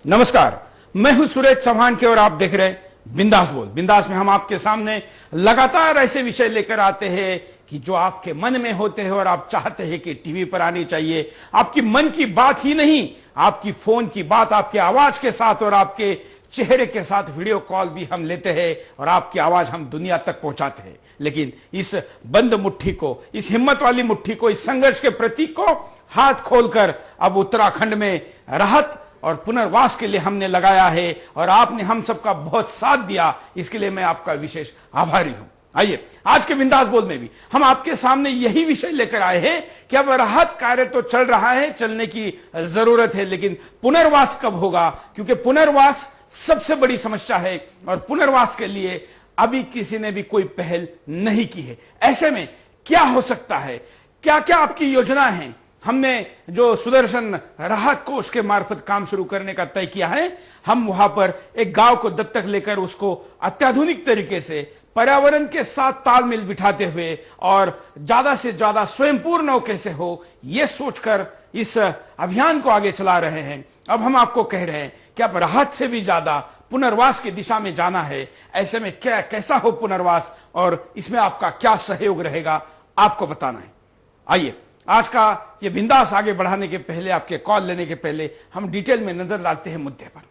नमस्कार, मैं हूं सुरेश चौहान के और आप देख रहे हैं बिंदास बोल। बिंदास में हम आपके सामने लगातार ऐसे विषय लेकर आते हैं कि जो आपके मन में होते हैं और आप चाहते हैं कि टीवी पर आनी चाहिए। आपकी मन की बात ही नहीं, आपकी फोन की बात आपके आवाज के साथ और आपके चेहरे के साथ वीडियो कॉल भी हम लेते हैं और आपकी आवाज हम दुनिया तक पहुंचाते हैं। लेकिन इस बंद मुट्ठी को, इस हिम्मत वाली मुट्ठी को, इस संघर्ष के प्रतीक को हाथ खोलकर अब उत्तराखंड में राहत और पुनर्वास के लिए हमने लगाया है और आपने हम सबका बहुत साथ दिया, इसके लिए मैं आपका विशेष आभारी हूं। आइए, आज के बिंदास बोल में भी हम आपके सामने यही विषय लेकर आए हैं कि अब राहत कार्य तो चल रहा है, चलने की जरूरत है, लेकिन पुनर्वास कब होगा? क्योंकि पुनर्वास सबसे बड़ी समस्या है और पुनर्वास के लिए अभी किसी ने भी कोई पहल नहीं की है। ऐसे में क्या हो सकता है? क्या क्या आपकी योजनाएं हैं? हमने जो सुदर्शन राहत कोष के मार्फत काम शुरू करने का तय किया है, हम वहां पर एक गांव को दत्तक लेकर उसको अत्याधुनिक तरीके से पर्यावरण के साथ तालमेल बिठाते हुए और ज्यादा से ज्यादा स्वयंपूर्ण कैसे हो, यह सोचकर इस अभियान को आगे चला रहे हैं। अब हम आपको कह रहे हैं कि अब राहत से भी ज्यादा पुनर्वास की दिशा में जाना है। ऐसे में क्या कैसा हो पुनर्वास और इसमें आपका क्या सहयोग रहेगा, आपको बताना है। आइए, आज का ये बिंदास आगे बढ़ाने के पहले, आपके कॉल लेने के पहले हम डिटेल में नजर डालते हैं मुद्दे पर।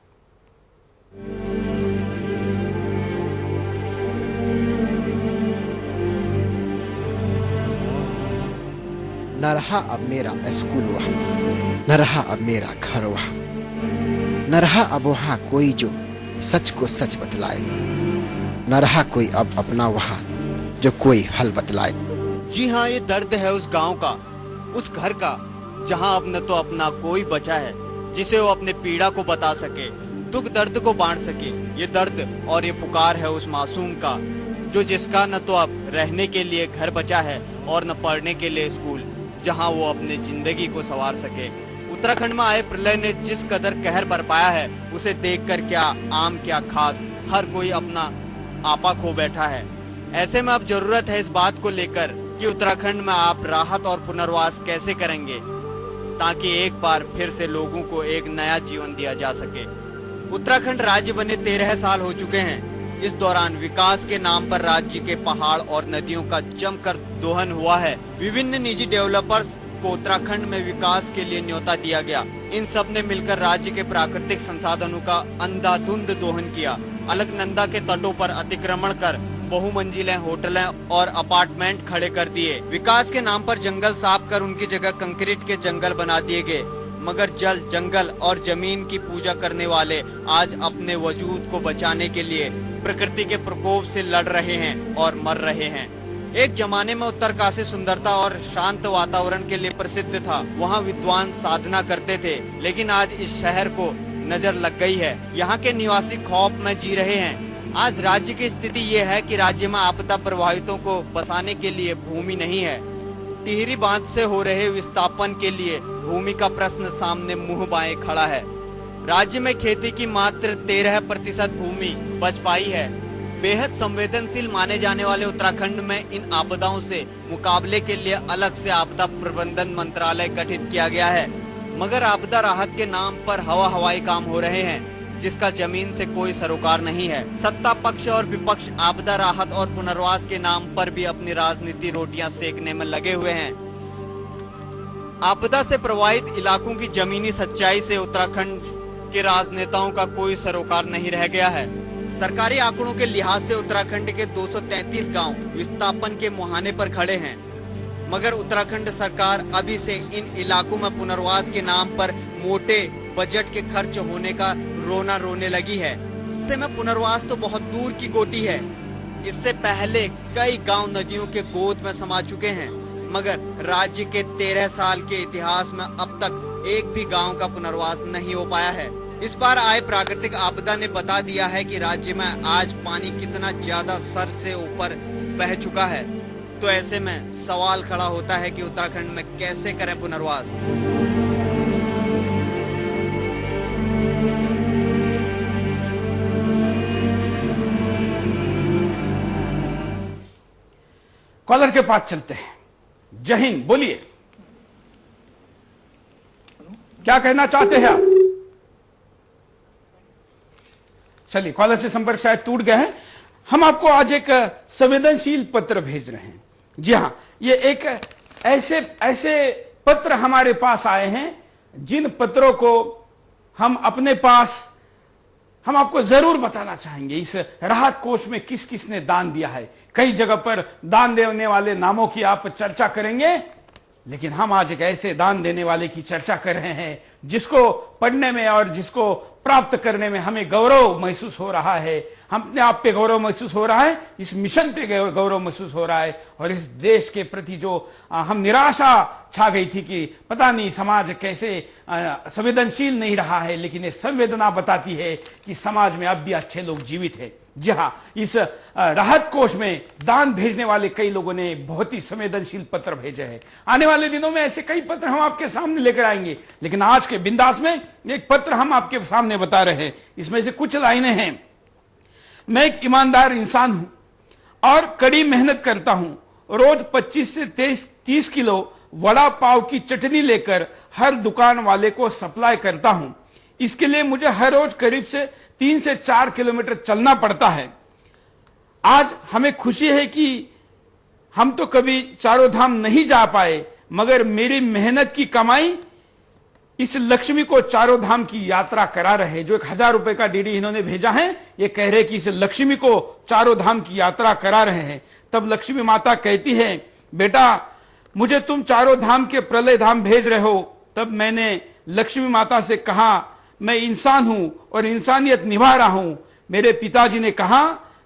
न रहा अब मेरा स्कूल वहाँ, न रहा अब मेरा घर वहाँ, न रहा अब वहाँ कोई जो सच को सच बतलाए, न रहा कोई अब अपना वहाँ जो कोई हल बतलाए। जी हाँ, ये दर्द है उस गांव का, उस घर का, जहां अब न तो अपना कोई बचा है जिसे वो अपने पीड़ा को बता सके, दुख दर्द को बांट सके। ये दर्द और ये पुकार है उस मासूम का, जो जिसका न तो अब रहने के लिए घर बचा है और न पढ़ने के लिए स्कूल, जहां वो अपने जिंदगी को संवार सके। उत्तराखंड में आए प्रलय ने जिस कदर कहर बरपाया है, उसे देखकर क्या आम क्या खास, हर कोई अपना आपा खो बैठा है। ऐसे में अब जरूरत है इस बात को लेकर कि उत्तराखंड में आप राहत और पुनर्वास कैसे करेंगे, ताकि एक बार फिर से लोगों को एक नया जीवन दिया जा सके। उत्तराखंड राज्य बने 13 साल हो चुके हैं। इस दौरान विकास के नाम पर राज्य के पहाड़ और नदियों का जमकर दोहन हुआ है। विभिन्न निजी डेवलपर्स को उत्तराखंड में विकास के लिए न्योता दिया गया। इन सब ने मिलकर राज्य के प्राकृतिक संसाधनों का अंधाधुंध दोहन किया। अलकनंदा के तटों पर अतिक्रमण कर बहुमंजिले होटलें और अपार्टमेंट खड़े कर दिए। विकास के नाम पर जंगल साफ कर उनकी जगह कंक्रीट के जंगल बना दिए गए। मगर जल, जंगल और जमीन की पूजा करने वाले आज अपने वजूद को बचाने के लिए प्रकृति के प्रकोप से लड़ रहे हैं और मर रहे हैं। एक जमाने में उत्तरकाशी सुंदरता और शांत वातावरण के लिए प्रसिद्ध था। वहाँ विद्वान साधना करते थे, लेकिन आज इस शहर को नजर लग गई है। यहाँ के निवासी खौफ में जी रहे हैं। आज राज्य की स्थिति ये है कि राज्य में आपदा प्रभावितों को बसाने के लिए भूमि नहीं है। टिहरी बांध से हो रहे विस्थापन के लिए भूमि का प्रश्न सामने मुंह बाएं खड़ा है। राज्य में खेती की मात्र 13% भूमि बच पाई है। बेहद संवेदनशील माने जाने वाले उत्तराखंड में इन आपदाओं से मुकाबले के लिए अलग से आपदा प्रबंधन मंत्रालय गठित किया गया है। मगर आपदा राहत के नाम पर हवाई काम हो रहे हैं, जिसका जमीन से कोई सरोकार नहीं है। सत्ता पक्ष और विपक्ष आपदा राहत और पुनर्वास के नाम पर भी अपनी राजनीति रोटियां सेकने में लगे हुए हैं। आपदा से प्रभावित इलाकों की जमीनी सच्चाई से उत्तराखंड के राजनेताओं का कोई सरोकार नहीं रह गया है। सरकारी आंकड़ों के लिहाज से उत्तराखंड के 233 गांव विस्थापन के मुहाने पर खड़े हैं, मगर उत्तराखंड सरकार अभी से इन इलाकों में पुनर्वास के नाम पर मोटे बजट के खर्च होने का रोना रोने लगी है। इससे में पुनर्वास तो बहुत दूर की गोटी है। इससे पहले कई गांव नदियों के गोद में समा चुके हैं, मगर राज्य के 13 साल के इतिहास में अब तक एक भी गांव का पुनर्वास नहीं हो पाया है। इस बार आए प्राकृतिक आपदा ने बता दिया है कि राज्य में आज पानी कितना ज्यादा सर से ऊपर बह चुका है। तो ऐसे में सवाल खड़ा होता है कि उत्तराखंड में कैसे करें पुनर्वास। कॉलर के पास चलते हैं। जय हिंद, बोलिए, क्या कहना चाहते हैं आप? चलिए, कॉलर से संपर्क शायद टूट गया है। हम आपको आज एक संवेदनशील पत्र भेज रहे हैं। जी हाँ, ये एक ऐसे पत्र हमारे पास आए हैं जिन पत्रों को हम अपने पास हम आपको जरूर बताना चाहेंगे। इस राहत कोष में किस किस ने दान दिया है, कई जगह पर दान देने वाले नामों की आप चर्चा करेंगे, लेकिन हम आज एक ऐसे दान देने वाले की चर्चा कर रहे हैं जिसको पढ़ने में और जिसको प्राप्त करने में हमें गौरव महसूस हो रहा है। हम अपने आप पे गौरव महसूस हो रहा है, इस मिशन पे गौरव महसूस हो रहा है, और इस देश के प्रति जो हम निराशा छा गई थी कि पता नहीं समाज कैसे संवेदनशील नहीं रहा है, लेकिन ये संवेदना बताती है कि समाज में अब भी अच्छे लोग जीवित हैं। जी हाँ, इस राहत कोष में दान भेजने वाले कई लोगों ने बहुत ही संवेदनशील पत्र भेजे हैं। आने वाले दिनों में ऐसे कई पत्र हम आपके सामने लेकर आएंगे, लेकिन आज के बिंदास में एक पत्र हम आपके सामने बता रहे हैं। इसमें से कुछ लाइनें हैं। मैं एक ईमानदार इंसान हूं और कड़ी मेहनत करता हूं। रोज 25 से 30 किलो वड़ा पाव की चटनी लेकर हर दुकान वाले को सप्लाई करता हूं। इसके लिए मुझे हर रोज करीब से 3 से 4 किलोमीटर चलना पड़ता है। आज हमें खुशी है कि हम तो कभी चारों धाम नहीं जा पाए, मगर मेरी मेहनत की कमाई इस लक्ष्मी को चारों धाम की यात्रा करा रहे। जो 1000 रुपए का डीडी इन्होंने भेजा है, ये कह रहे कि इस लक्ष्मी को चारों धाम की यात्रा करा रहे हैं। तब लक्ष्मी माता कहती है, बेटा मुझे तुम चारों धाम के प्रलय धाम भेज रहे हो। तब मैंने लक्ष्मी माता से कहा, मैं इंसान हूं और इंसानियत निभा रहा हूं। मेरे पिताजी ने कहा,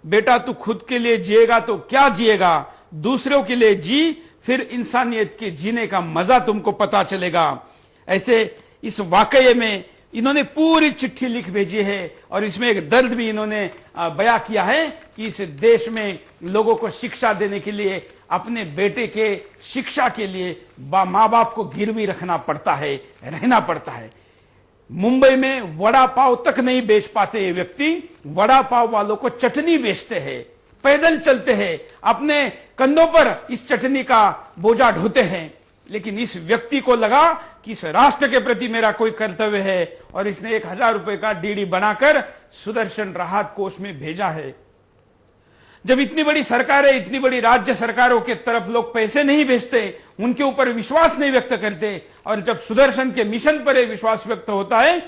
बेटा तू खुद के लिए जिएगा तो क्या जिएगा, दूसरों के लिए जी, फिर इंसानियत के जीने का मजा तुमको पता चलेगा। ऐसे इस वाकये में इन्होंने पूरी चिट्ठी लिख भेजी है और इसमें एक दर्द भी इन्होंने बयां किया है कि इस देश में लोगों को शिक्षा देने के लिए, अपने बेटे के शिक्षा के लिए माँ बाप को गिरवी रखना पड़ता है, रहना पड़ता है। मुंबई में वड़ा पाव तक नहीं बेच पाते ये व्यक्ति, वड़ा पाव वालों को चटनी बेचते हैं, पैदल चलते हैं, अपने कंधों पर इस चटनी का बोझा ढोते हैं। लेकिन इस व्यक्ति को लगा कि इस राष्ट्र के प्रति मेरा कोई कर्तव्य है और इसने 1000 रुपए का डीडी बनाकर सुदर्शन राहत कोष में भेजा है। जब इतनी बड़ी सरकार है, इतनी बड़ी राज्य सरकारों के तरफ लोग पैसे नहीं भेजते, उनके ऊपर विश्वास नहीं व्यक्त करते, और जब सुदर्शन के मिशन पर विश्वास व्यक्त होता है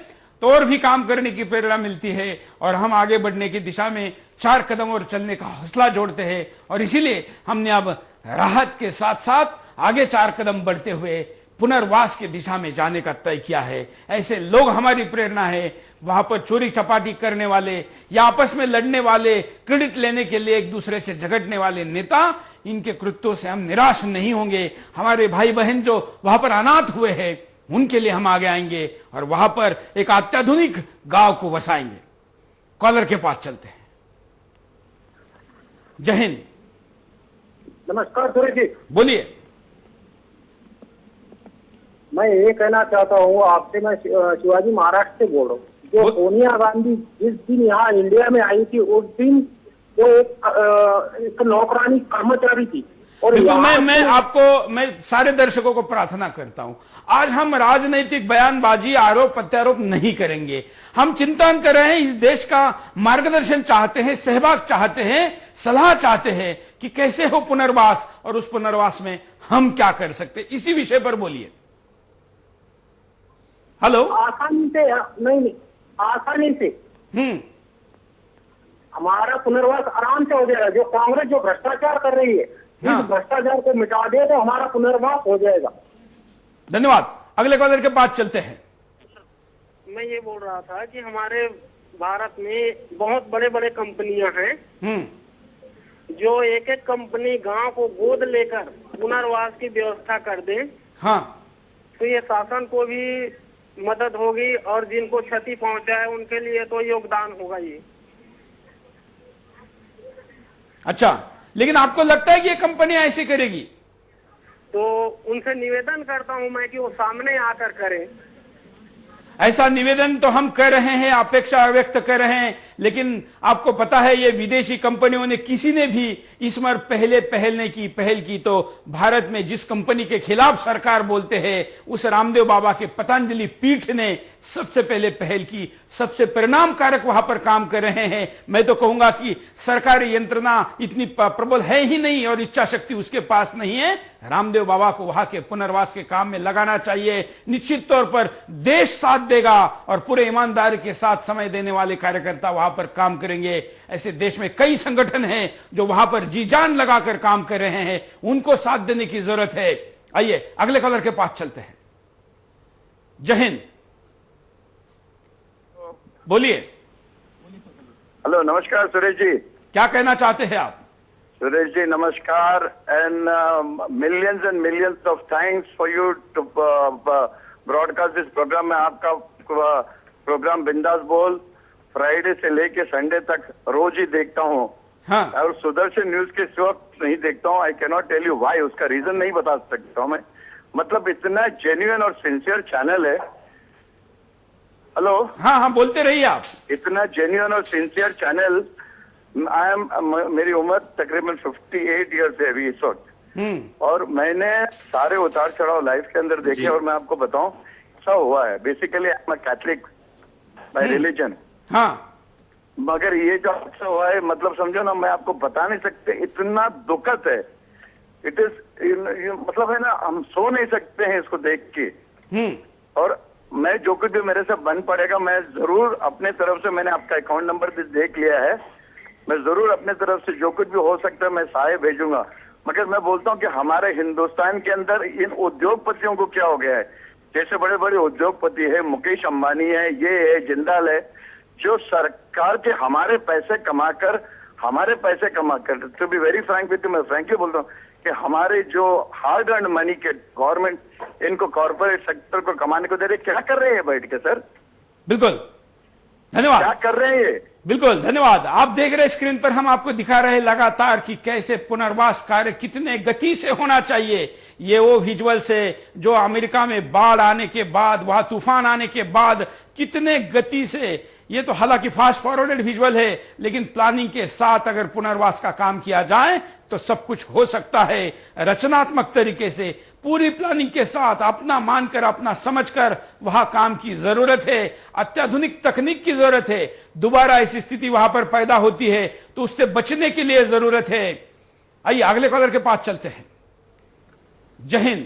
तो और भी काम करने की प्रेरणा मिलती है और हम आगे बढ़ने की दिशा में 4 कदम और चलने का हौसला जोड़ते हैं। और इसीलिए हमने अब राहत के साथ साथ आगे 4 कदम बढ़ते हुए पुनर्वास की दिशा में जाने का तय किया है। ऐसे लोग हमारी प्रेरणा है। वहां पर चोरी चपाटी करने वाले या आपस में लड़ने वाले, क्रेडिट लेने के लिए एक दूसरे से झगड़ने वाले नेता, इनके कृत्यों से हम निराश नहीं होंगे। हमारे भाई बहन जो वहां पर अनाथ हुए हैं, उनके लिए हम आगे आएंगे और वहां पर एक अत्याधुनिक गांव को बसाएंगे। कॉलर के पास चलते हैं। जय हिंद। नमस्कार सूर्य जी। बोलिए। मैं ये कहना चाहता हूँ आपसे, मैं शिवाजी महाराष्ट्र से बोल रहा हूँ। जो सोनिया गांधी जिस दिन यहाँ इंडिया में आई थी, उस दिन वो एक नौकरानी कर्मचारी थी। और मैं सारे दर्शकों को प्रार्थना करता हूं, आज हम राजनीतिक बयानबाजी, आरोप प्रत्यारोप नहीं करेंगे। हम चिंतन कर रहे हैं, इस देश का मार्गदर्शन चाहते हैं, सहभाग चाहते हैं, सलाह चाहते हैं कि कैसे हो पुनर्वास और उस पुनर्वास में हम क्या कर सकते, इसी विषय पर बोलिए। हेलो। आसानी से नहीं, आसानी से हमारा पुनर्वास आराम से हो जाएगा। जो कांग्रेस जो भ्रष्टाचार कर रही है, इस भ्रष्टाचार को मिटा दे तो हमारा पुनर्वास हो जाएगा। धन्यवाद। अगले कॉलर के पास चलते हैं। मैं ये बोल रहा था कि हमारे भारत में बहुत बड़े बड़े कंपनियां हैं जो एक एक कंपनी गांव को गोद लेकर पुनर्वास की व्यवस्था कर दे। हाँ, तो ये शासन को भी मदद होगी और जिनको क्षति पहुंचा है उनके लिए तो योगदान होगा ये। अच्छा, लेकिन आपको लगता है कि ये कंपनी ऐसे करेगी? तो उनसे निवेदन करता हूं मैं कि वो सामने आकर करें। ऐसा निवेदन तो हम कर रहे हैं, अपेक्षा व्यक्त कर रहे हैं, लेकिन आपको पता है ये विदेशी कंपनियों ने किसी ने भी इस बार पहल की तो भारत में जिस कंपनी के खिलाफ सरकार बोलते हैं उस रामदेव बाबा के पतंजलि पीठ ने सबसे पहले पहल की, सबसे परिणामकारक वहां पर काम कर रहे हैं। मैं तो कहूंगा कि सरकारी यंत्रणा इतनी प्रबल है ही नहीं और इच्छा शक्ति उसके पास नहीं है। रामदेव बाबा को वहां के पुनर्वास के काम में लगाना चाहिए। निश्चित तौर पर देश साथ देगा और पूरे ईमानदारी के साथ समय देने वाले कार्यकर्ता वहां पर काम करेंगे। ऐसे देश में कई संगठन हैं जो वहां पर जी जान लगाकर काम कर रहे हैं, उनको साथ देने की जरूरत है। आइए अगले कॉलर के पास चलते हैं। जय हिंद, बोलिए। हेलो, नमस्कार सुरेश जी। क्या कहना चाहते हैं आप? सुरेश जी नमस्कार and millions of thanks for you to broadcast this programme. में आपका प्रोग्राम बिंदास बोल फ्राइडे से लेके संडे तक रोज ही देखता हूँ। हाँ। और सुदर्शन न्यूज के इस वक्त नहीं देखता हूँ। I can not tell you why, उसका रीजन नहीं बता सकता हूँ मैं। मतलब इतना जेन्युइन और सिंसियर चैनल है। हेलो, हाँ, बोलते रहिए आप। इतना जेन्युइन और सिंसियर चैनल। मेरी उम्र तकरीबन 58 ईयर्स है अभी इस वक्त, और मैंने सारे उतार चढ़ाव लाइफ के अंदर देखे। और मैं आपको बताऊं ऐसा हुआ है। Basically I am Catholic bye religion. हाँ, मगर ये जो अच्छा हुआ है, मतलब समझो ना, मैं आपको बता नहीं सकते, इतना दुखद है। इट इज मतलब है ना, हम सो नहीं सकते हैं इसको देख के। और मैं जो कुछ भी मेरे से बन पड़ेगा, मैं जरूर अपने तरफ से, मैंने आपका अकाउंट नंबर भी देख लिया है, मैं जरूर अपने तरफ से जो कुछ भी हो सकता है मैं सहाय भेजूंगा। मगर मैं बोलता हूँ कि हमारे हिंदुस्तान के अंदर इन उद्योगपतियों को क्या हो गया है। जैसे बड़े बड़े उद्योगपति है, मुकेश अंबानी है, ये है, जिंदाल है, जो सरकार के हमारे पैसे कमाकर to be very frank with you, मैं फ्रैंकली बोलता हूँ कि हमारे जो हार्ड अर्न मनी के गवर्नमेंट इनको कॉर्पोरेट सेक्टर को कमाने को दे रहे। क्या कर रहे हैं बैठ के सर? बिल्कुल, धन्यवाद। क्या कर रहे हैं? बिल्कुल धन्यवाद। आप देख रहे स्क्रीन पर, हम आपको दिखा रहे हैं लगातार कि कैसे पुनर्वास कार्य कितने गति से होना चाहिए। ये वो विजुअल्स है जो अमेरिका में बाढ़ आने के बाद, वहां तूफान आने के बाद कितने गति से, ये तो हालांकि फास्ट फॉरवर्डेड विजुअल है, लेकिन प्लानिंग के साथ अगर पुनर्वास का काम किया जाए तो सब कुछ हो सकता है। रचनात्मक तरीके से पूरी प्लानिंग के साथ अपना मानकर, अपना समझकर वहां काम की जरूरत है। अत्याधुनिक तकनीक की जरूरत है। दोबारा ऐसी स्थिति वहां पर पैदा होती है तो उससे बचने के लिए जरूरत है। आइए अगले कॉलर के पास चलते हैं। जय हिंद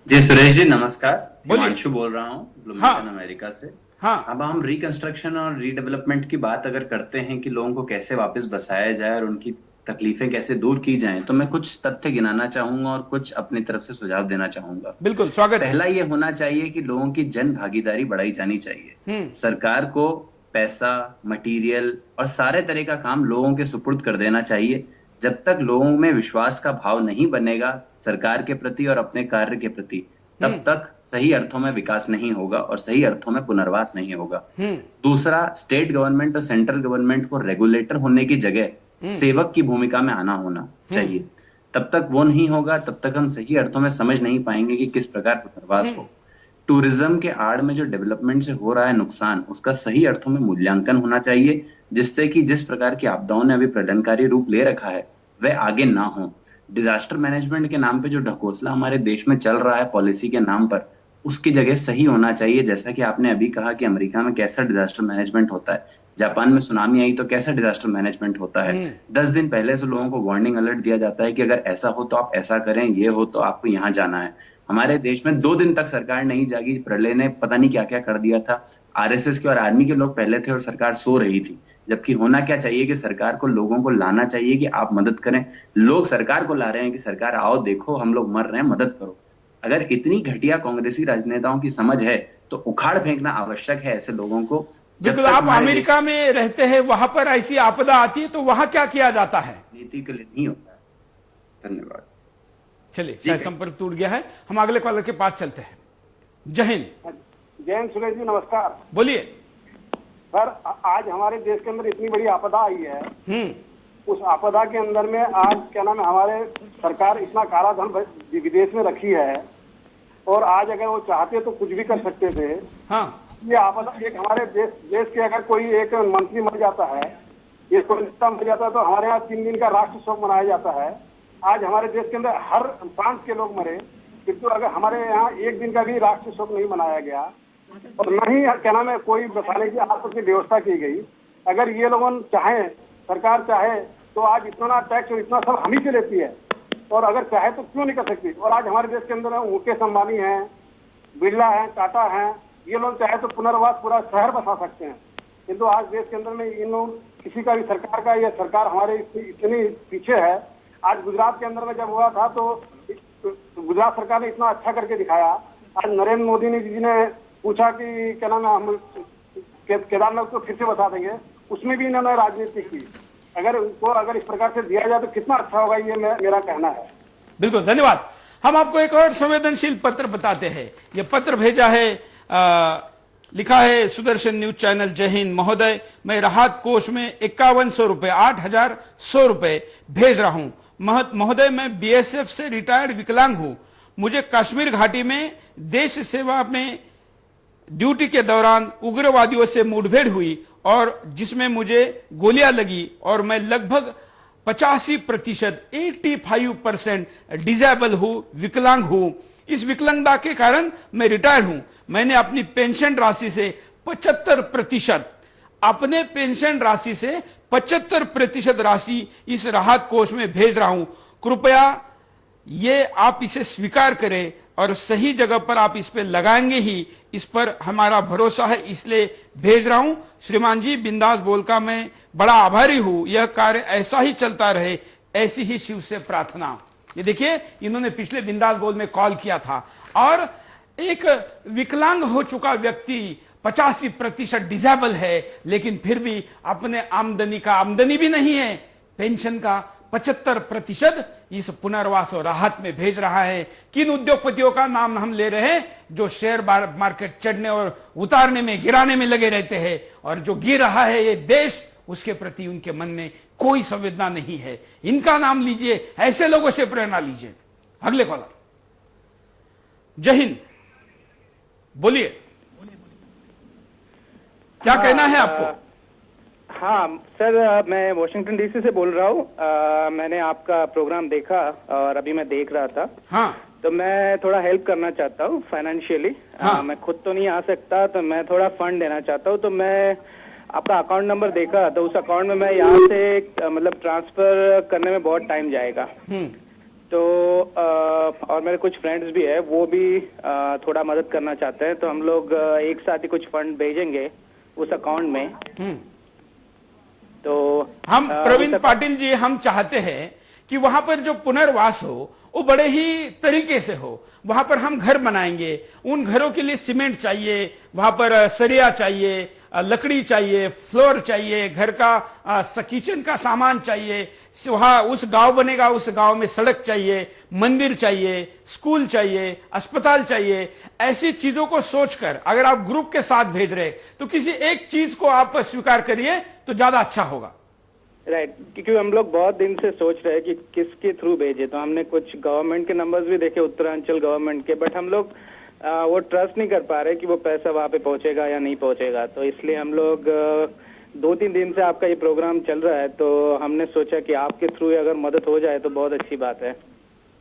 जी। सुरेश जी नमस्कार, बोलिए। हिमांशु बोल रहा हूँ हाँ। अमेरिका से। हाँ। अब हम रिकंस्ट्रक्शन और रीडेवलपमेंट की बात अगर करते हैं कि लोगों को कैसे वापस बसाया जाए और उनकी तकलीफें कैसे दूर की जाएं, तो मैं कुछ तथ्य गिनाना चाहूंगा और कुछ अपनी तरफ से सुझाव देना चाहूंगा। बिल्कुल, स्वागत है। पहला ये होना चाहिए कि लोगों की जन भागीदारी बढ़ाई जानी चाहिए। सरकार को पैसा, मटेरियल और सारे तरह का काम लोगों के सुपुर्द कर देना चाहिए। जब तक लोगों में विश्वास का भाव नहीं बनेगा सरकार के प्रति और अपने कार्य के प्रति, तब तक सही अर्थों में विकास नहीं होगा और सही अर्थों में पुनर्वास नहीं होगा। दूसरा, स्टेट गवर्नमेंट और सेंट्रल गवर्नमेंट को रेगुलेटर होने की जगह सेवक की भूमिका में आना होना चाहिए। तब तक वो नहीं होगा, तब तक हम सही अर्थों में समझ नहीं पाएंगे कि किस प्रकार पुनर्वास हो। टूरिज्म के आड़ में जो डेवलपमेंट से हो रहा है नुकसान, उसका सही अर्थों में मूल्यांकन होना चाहिए, जिससे कि जिस प्रकार की आपदाओं ने अभी प्रलयंकारी रूप ले रखा है वह आगे ना हो। डिजास्टर मैनेजमेंट के नाम पे जो ढकोसला हमारे देश में चल रहा है पॉलिसी के नाम पर, उसकी जगह सही होना चाहिए। जैसा कि आपने अभी कहा कि अमेरिका में कैसा डिजास्टर मैनेजमेंट होता है, जापान में सुनामी आई तो कैसा डिजास्टर मैनेजमेंट होता है। 10 दिन पहले से लोगों को वार्निंग अलर्ट दिया जाता है कि अगर ऐसा हो तो आप ऐसा करें, ये हो तो आपको यहाँ जाना है। हमारे देश में 2 दिन तक सरकार नहीं जागी, प्रलय ने पता नहीं क्या क्या कर दिया था। आरएसएस के और आर्मी के लोग पहले थे और सरकार सो रही थी। जबकि होना क्या चाहिए कि सरकार को लोगों को लाना चाहिए कि आप मदद करें। लोग सरकार को ला रहे हैं कि सरकार आओ देखो हम लोग मर रहे हैं, मदद करो। अगर इतनी घटिया कांग्रेसी राजनेताओं की समझ है तो उखाड़ फेंकना आवश्यक है ऐसे लोगों को। बिल्कुल, आप अमेरिका में रहते हैं, वहां पर ऐसी आपदा आती है तो वहां क्या किया जाता है? नीति के लिए नहीं होता है। धन्यवाद। चलिए, शायद संपर्क टूट गया है, हम अगले कॉलर के पास चलते हैं। जय हिंद। जय हिंद सुरेश जी, नमस्कार। बोलिए। सर, आज हमारे देश के अंदर इतनी बड़ी आपदा आई है, उस आपदा के अंदर में आज क्या नाम है, हमारे सरकार इतना काला धन विदेश में रखी है, और आज अगर वो चाहते तो कुछ भी कर सकते थे। हाँ। ये आपदा एक हमारे देश के अगर कोई एक मंत्री मर जाता है, ये कोई नेता मर जाता है, तो हमारे यहाँ 3 दिन का राष्ट्र शोक मनाया जाता है। आज हमारे देश के अंदर हर प्रांत के लोग मरे, किंतु अगर हमारे यहाँ 1 दिन का भी राष्ट्र शोक नहीं मनाया गया और न ही क्या नाम है कोई बसाने की आपस की व्यवस्था की गई। अगर ये लोगों चाहे, सरकार चाहे तो आज इतना टैक्स और इतना सब हम ही से लेती है, और अगर चाहे तो क्यों नहीं कर सकती। और आज हमारे देश के अंदर मुकेश अंबानी है, बिरला है, टाटा है, ये लोग चाहे तो पुनर्वास पूरा शहर बसा सकते हैं, किंतु आज देश के अंदर में इन लोग किसी का भी सरकार का, यह सरकार हमारे इतनी पीछे है। आज गुजरात के अंदर में जब हुआ था तो गुजरात सरकार ने इतना अच्छा करके दिखाया। आज नरेंद्र मोदी जी ने पूछा कि क्या नाम है हम केदारनाथ को फिर से बता देंगे, उसमें भी इन्होंने राजनीति की। अगर उनको अगर इस प्रकार से दिया जाए तो कितना अच्छा होगा, ये मेरा कहना है। बिल्कुल, धन्यवाद। हम आपको एक और संवेदनशील पत्र बताते हैं। ये पत्र भेजा है, लिखा है सुदर्शन न्यूज चैनल। जय हिंद महोदय, मैं राहत कोष में 5100 रुपए 8100 रुपए भेज रहा हूं। महोदय, मैं बीएसएफ से रिटायर्ड विकलांग हूं। मुझे कश्मीर घाटी में देश सेवा में ड्यूटी के दौरान उग्रवादियों से मुठभेड़ हुई और जिसमें मुझे गोलियां लगी और मैं लगभग 85% डिजेबल हूं, विकलांग हूं। इस विकलांगता के कारण मैं रिटायर हूं। मैंने अपनी पेंशन राशि से 75% राशि इस राहत कोष में भेज रहा हूं। कृपया ये आप इसे स्वीकार करें और सही जगह पर आप इस पे लगाएंगे ही, इस पर हमारा भरोसा है, इसलिए भेज रहा हूं। श्रीमान जी, बिंदास बोल का मैं बड़ा आभारी हूं। यह कार्य ऐसा ही चलता रहे, ऐसी ही शिव से प्रार्थना। ये देखिए, इन्होंने पिछले बिंदास बोल में कॉल किया था और एक विकलांग हो चुका व्यक्ति 85% डिजेबल है, लेकिन फिर भी अपने आमदनी भी नहीं है, पेंशन का 75% इस पुनर्वास और राहत में भेज रहा है। किन उद्योगपतियों का नाम हम ले रहे हैं जो शेयर मार्केट चढ़ने और उतारने में, गिराने में लगे रहते हैं, और जो गिर रहा है ये देश, उसके प्रति उनके मन में कोई संवेदना नहीं है। इनका नाम लीजिए, ऐसे लोगों से प्रेरणा लीजिए। अगले कॉलर। जय हिंद, बोलिए, क्या कहना है आपको? हाँ सर, मैं वॉशिंगटन डीसी से बोल रहा हूँ। मैंने आपका प्रोग्राम देखा और अभी मैं देख रहा था। हाँ, तो मैं थोड़ा हेल्प करना चाहता हूँ फाइनेंशियली। हाँ। मैं खुद तो नहीं आ सकता, तो मैं थोड़ा फंड देना चाहता हूँ। तो मैं आपका अकाउंट नंबर देखा, तो उस अकाउंट में मैं यहाँ से मतलब ट्रांसफर करने में बहुत टाइम जाएगा। तो और मेरे कुछ फ्रेंड्स भी है, वो भी थोड़ा मदद करना चाहते हैं। तो हम लोग एक साथ ही कुछ फंड भेजेंगे उस अकाउंट में। तो हम प्रवीण पाटिल जी, हम चाहते हैं कि वहां पर जो पुनर्वास हो वो बड़े ही तरीके से हो। वहां पर हम घर बनाएंगे, उन घरों के लिए सीमेंट चाहिए, वहां पर सरिया चाहिए, लकड़ी चाहिए, फ्लोर चाहिए, घर का किचन का सामान चाहिए। वहां उस गांव बनेगा, उस गांव में सड़क चाहिए, मंदिर चाहिए, स्कूल चाहिए, अस्पताल चाहिए। ऐसी चीजों को सोचकर अगर आप ग्रुप के साथ भेज रहे तो किसी एक चीज को आप स्वीकार करिए तो ज्यादा अच्छा होगा। राइट, क्योंकि हम लोग बहुत दिन से सोच रहे हैं कि किसके थ्रू भेजे। तो हमने कुछ गवर्नमेंट के नंबर्स भी देखे, उत्तरांचल गवर्नमेंट के, बट हम लोग वो ट्रस्ट नहीं कर पा रहे कि वो पैसा वहाँ पे पहुंचेगा या नहीं पहुंचेगा। तो इसलिए हम लोग 2-3 दिन से आपका ये प्रोग्राम चल रहा है, तो हमने सोचा कि आपके थ्रू अगर मदद हो जाए तो बहुत अच्छी बात है।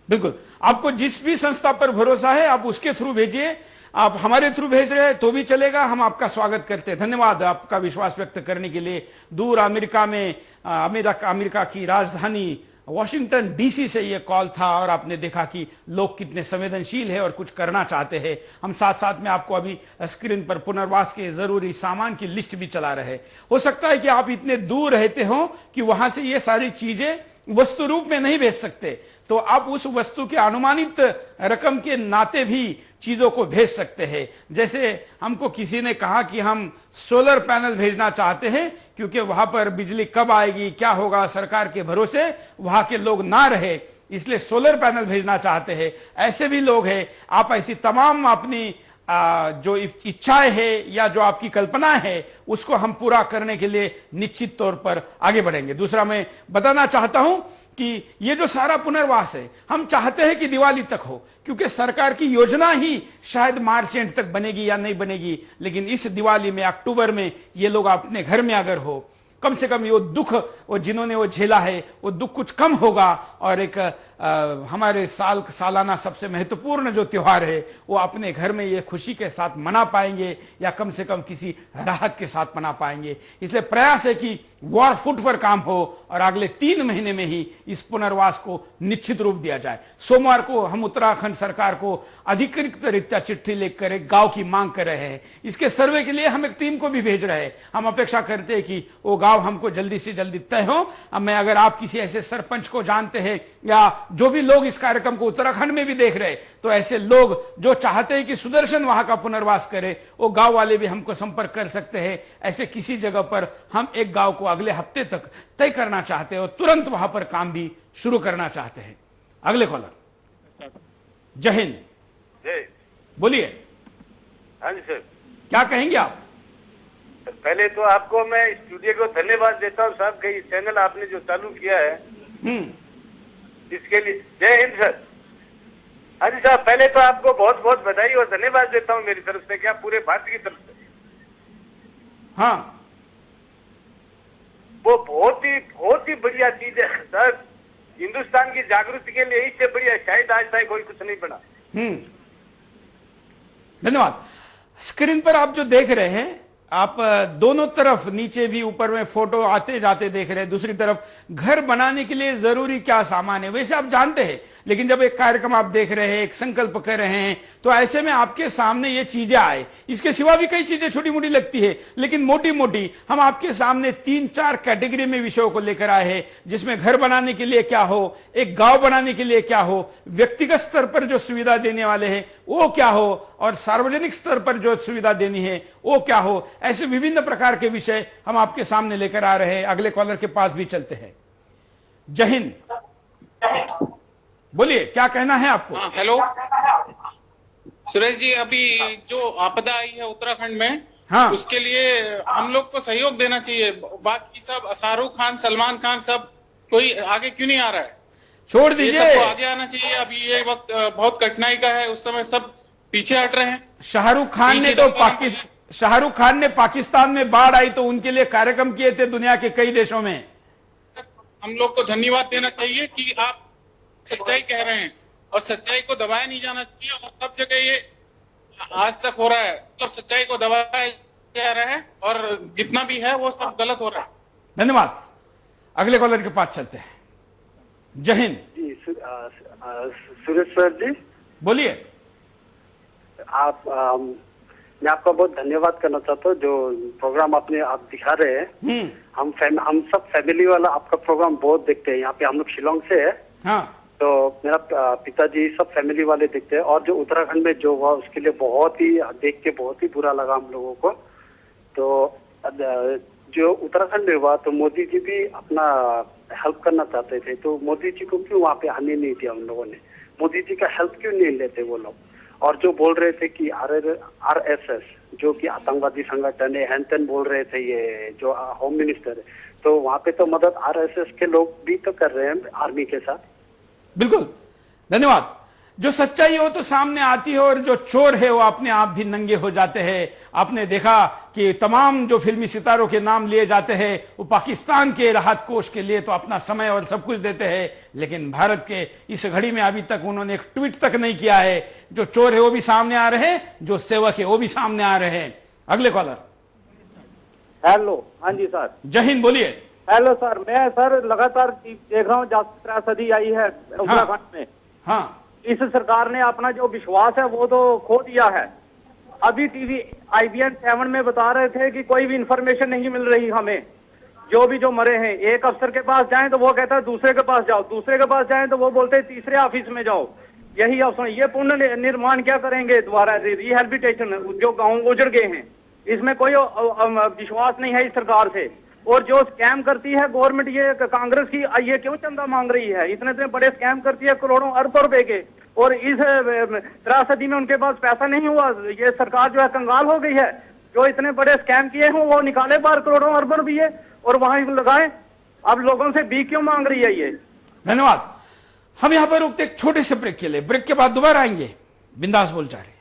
बिल्कुल, आपको जिस भी संस्था पर भरोसा है आप उसके थ्रू भेजिए। आप हमारे थ्रू भेज रहे हैं तो भी चलेगा, हम आपका स्वागत करते हैं। धन्यवाद आपका विश्वास व्यक्त करने के लिए। दूर अमेरिका में अमेरिका की राजधानी वॉशिंगटन डीसी से यह कॉल था और आपने देखा कि लोग कितने संवेदनशील है और कुछ करना चाहते हैं। हम साथ साथ में आपको अभी स्क्रीन पर पुनर्वास के जरूरी सामान की लिस्ट भी चला रहे हैं। हो सकता है कि आप इतने दूर रहते हो कि वहां से ये सारी चीजें वस्तु रूप में नहीं भेज सकते, तो आप उस वस्तु के अनुमानित रकम के नाते भी चीजों को भेज सकते हैं। जैसे हमको किसी ने कहा कि हम सोलर पैनल भेजना चाहते हैं क्योंकि वहां पर बिजली कब आएगी, क्या होगा, सरकार के भरोसे वहां के लोग ना रहे, इसलिए सोलर पैनल भेजना चाहते हैं। ऐसे भी लोग हैं। आप ऐसी तमाम अपनी जो इच्छाएं है या जो आपकी कल्पना है उसको हम पूरा करने के लिए निश्चित तौर पर आगे बढ़ेंगे। दूसरा मैं बताना चाहता हूं कि ये जो सारा पुनर्वास है हम चाहते हैं कि दिवाली तक हो, क्योंकि सरकार की योजना ही शायद मार्च एंड तक बनेगी या नहीं बनेगी, लेकिन इस दिवाली में अक्टूबर में ये लोग अपने घर में अगर हो, कम से कम वो दुख वो जिन्होंने वो झेला है वो दुख कुछ कम होगा और एक हमारे सालाना सबसे महत्वपूर्ण जो त्योहार है वो अपने घर में ये खुशी के साथ मना पाएंगे या कम से कम किसी राहत के साथ मना पाएंगे। इसलिए प्रयास है कि वॉर फुट पर काम हो और अगले 3 महीने में ही इस पुनर्वास को निश्चित रूप दिया जाए। सोमवार को हम उत्तराखंड सरकार को अधिकृत रीत्या चिट्ठी लिखकर एक गांव की मांग कर रहे हैं। इसके सर्वे के लिए हम एक टीम को भी भेज रहे हैं। हम अपेक्षा करते हैं कि वो गांव हमको जल्दी से जल्दी तय हो। अब मैं अगर आप किसी ऐसे सरपंच को जानते हैं या जो भी लोग इस कार्यक्रम को उत्तराखंड में भी देख रहे, तो ऐसे लोग जो चाहते हैं कि सुदर्शन वहां का पुनर्वास करे, वो गांव वाले भी हमको संपर्क कर सकते हैं। ऐसे किसी जगह पर हम एक गांव को अगले हफ्ते तक तय करना चाहते हैं और तुरंत वहां पर काम भी शुरू करना चाहते हैं। अगले कॉलर। जय हिंद। बोलिए। हाँ जी सर, क्या कहेंगे आप? पहले तो आपको मैं स्टूडियो को धन्यवाद देता हूँ साहब कि चैनल आपने जो चालू किया है इसके लिए। जय हिंद सर। हाँ जी साहब, पहले तो आपको बहुत बहुत बधाई और धन्यवाद देता हूँ मेरी तरफ से, क्या पूरे भारत की तरफ से। हाँ, वो बहुत ही बढ़िया चीज है सर। हिंदुस्तान की जागृति के लिए इससे बढ़िया शायद आज तक कोई कुछ नहीं बना। धन्यवाद। स्क्रीन पर आप जो देख रहे हैं, आप दोनों तरफ नीचे भी ऊपर में फोटो आते जाते देख रहे हैं। दूसरी तरफ घर बनाने के लिए जरूरी क्या सामान है वैसे आप जानते हैं, लेकिन जब एक कार्यक्रम आप देख रहे हैं, एक संकल्प कर रहे हैं, तो ऐसे में आपके सामने ये चीजें आए। इसके सिवा भी कई चीजें छोटी मोटी लगती है, लेकिन मोटी मोटी हम आपके सामने 3-4 कैटेगरी में विषयों को लेकर आए हैं, जिसमें घर बनाने के लिए क्या हो, एक गांव बनाने के लिए क्या हो, व्यक्तिगत स्तर पर जो सुविधा देने वाले हैं वो क्या हो, और सार्वजनिक स्तर पर जो सुविधा देनी है वो क्या हो। ऐसे विभिन्न प्रकार के विषय हम आपके सामने लेकर आ रहे हैं। अगले कॉलर के पास भी चलते हैं। जय हिंद। बोलिए, क्या कहना है आपको? हेलो सुरेश जी, अभी जो आपदा आई है उत्तराखंड में, हाँ, उसके लिए हम लोग को सहयोग देना चाहिए। बाकी सब शाहरुख खान, सलमान खान, सब कोई आगे क्यों नहीं आ रहा है? छोड़ दीजिए, सबको आगे आना चाहिए। अभी ये वक्त बहुत कठिनाई का है, उस समय सब पीछे हट रहे हैं। शाहरुख खान ने पाकिस्तान में बाढ़ आई तो उनके लिए कार्यक्रम किए थे दुनिया के कई देशों में। हम लोग को धन्यवाद देना चाहिए कि आप सच्चाई कह रहे हैं और सच्चाई को दबाया नहीं जाना चाहिए। और सब जगह ये आज तक हो रहा है, मतलब सच्चाई को दबाया जा रहा है और जितना भी है वो सब गलत हो रहा है। धन्यवाद। अगले कॉलर के पास चलते हैं। जय हिंद जी। सुरेश सर जी, बोलिए। मैं आपका बहुत धन्यवाद करना चाहता हूँ जो प्रोग्राम आप दिखा रहे हैं। हम सब फैमिली वाला आपका प्रोग्राम बहुत देखते हैं। यहाँ पे हम लोग शिलोंग से है। हाँ। तो मेरा पिताजी सब फैमिली वाले देखते हैं, और जो उत्तराखंड में जो हुआ उसके लिए बहुत ही देख के बहुत ही बुरा लगा हम लोगों को। तो जो उत्तराखंड में हुआ तो मोदी जी भी अपना हेल्प करना चाहते थे, तो मोदी जी को क्यों वहाँ पे आने नहीं दिया हम लोगों ने? मोदी जी का हेल्प क्यों नहीं लेते वो लोग? और जो बोल रहे थे कि RSS जो कि आतंकवादी संगठन है, हैन बोल रहे थे ये जो होम मिनिस्टर है, तो वहाँ पे तो मदद RSS के लोग भी तो कर रहे हैं आर्मी के साथ। बिल्कुल, धन्यवाद। जो सच्चाई हो तो सामने आती है और जो चोर है वो अपने आप भी नंगे हो जाते हैं। आपने देखा कि तमाम जो फिल्मी सितारों के नाम लिए जाते हैं वो पाकिस्तान के राहत कोष के लिए तो अपना समय और सब कुछ देते हैं, लेकिन भारत के इस घड़ी में अभी तक उन्होंने एक ट्वीट तक नहीं किया है। जो चोर है वो भी सामने आ रहे हैं, जो सेवक है वो भी सामने आ रहे हैं। अगले कॉलर। हेलो। हाँ जी सर। जय हिंद। बोलिए। हेलो सर, मैं सर लगातार देख रहा हूँ त्रासदी आई है उत्तराखंड में। हाँ। इस सरकार ने अपना जो विश्वास है वो तो खो दिया है। अभी टीवी IBN 7 में बता रहे थे कि कोई भी इंफॉर्मेशन नहीं मिल रही हमें। जो मरे हैं, एक अफसर के पास जाएं तो वो कहता है दूसरे के पास जाओ, दूसरे के पास जाएं तो वो बोलते हैं तीसरे ऑफिस में जाओ। यही अफसर, ये पुनर्निर्माण क्या करेंगे दोबारा? रिहेबिलिटेशन, जो गाँव उजड़ गए हैं, इसमें कोई विश्वास नहीं है इस सरकार से। और जो स्कैम करती है गवर्नमेंट, ये कांग्रेस की, ये क्यों चंदा मांग रही है? इतने बड़े स्कैम करती है, करोड़ों अरबों रुपए के, और इस त्रासदी में उनके पास पैसा नहीं हुआ। ये सरकार जो है कंगाल हो गई है। जो इतने बड़े स्कैम किए हैं वो निकाले बाहर, करोड़ों अरबों रुपये, और वहां लगाए। अब लोगों से भी क्यों मांग रही है ये? धन्यवाद। हम यहां पर रुकते एक छोटे से ब्रेक के लिए। ब्रेक के बाद दोबारा आएंगे। बिंदास बोल जा रहे हैं।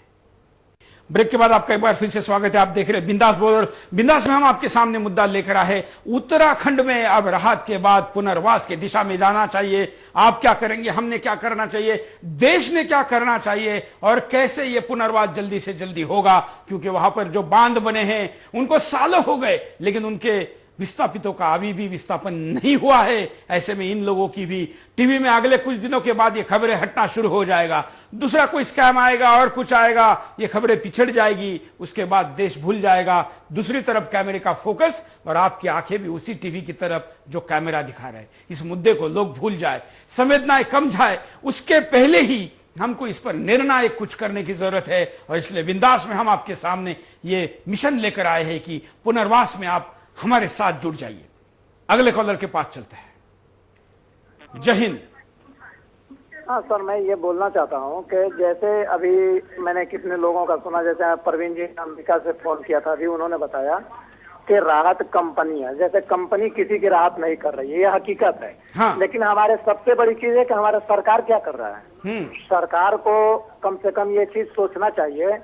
ब्रेक के बाद आपका एक बार फिर से स्वागत है। आप देख रहे हैं बिंदास बोल, और बिंदास में हम आपके सामने मुद्दा लेकर आए। उत्तराखंड में अब राहत के बाद पुनर्वास की दिशा में जाना चाहिए। आप क्या करेंगे, हमने क्या करना चाहिए, देश ने क्या करना चाहिए, और कैसे ये पुनर्वास जल्दी से जल्दी होगा, क्योंकि वहां पर जो बांध बने हैं उनको सालों हो गए, लेकिन उनके विस्थापितों का अभी भी विस्थापन नहीं हुआ है। ऐसे में इन लोगों की भी टीवी में अगले कुछ दिनों के बाद ये खबरें हटना शुरू हो जाएगा। दूसरा कोई स्कैम आएगा और कुछ आएगा, ये खबरें पिछड़ जाएगी, उसके बाद देश भूल जाएगा। दूसरी तरफ कैमरे का फोकस और आपकी आंखें भी उसी टीवी की तरफ जो कैमरा दिखा रहे हैं। इस मुद्दे को लोग भूल जाए, संवेदनाएं कम जाए, उसके पहले ही हमको इस पर निर्णायक कुछ करने की जरूरत है। और इसलिए बिंदास में हम आपके सामने ये मिशन लेकर आए हैं कि पुनर्वास में आप हमारे साथ जुड़ जाइए। अगले कॉलर के पास चलते हैं। जय हिंद। हाँ सर, मैं ये बोलना चाहता हूँ कि जैसे अभी मैंने कितने लोगों का सुना, जैसे प्रवीण जी ने अंबिका से फोन किया था, अभी उन्होंने बताया कि राहत कंपनी है, जैसे कंपनी किसी की राहत नहीं कर रही है, ये हकीकत है। हाँ। लेकिन हमारे सबसे बड़ी चीज है कि हमारा सरकार क्या कर रहा है। सरकार को कम से कम ये चीज सोचना चाहिए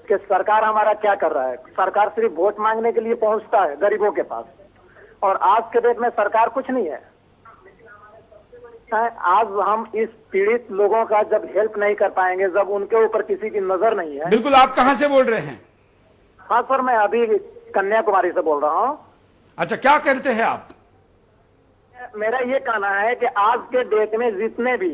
कि सरकार हमारा क्या कर रहा है। सरकार सिर्फ वोट मांगने के लिए पहुंचता है गरीबों के पास, और आज के डेट में सरकार कुछ नहीं है। आज हम इस पीड़ित लोगों का जब हेल्प नहीं कर पाएंगे, जब उनके ऊपर किसी की नजर नहीं है। बिल्कुल। आप कहां से बोल रहे हैं? हाँ सर, मैं अभी कन्याकुमारी से बोल रहा हूँ। अच्छा, क्या करते हैं आप? मेरा ये कहना है कि आज के डेट में जितने भी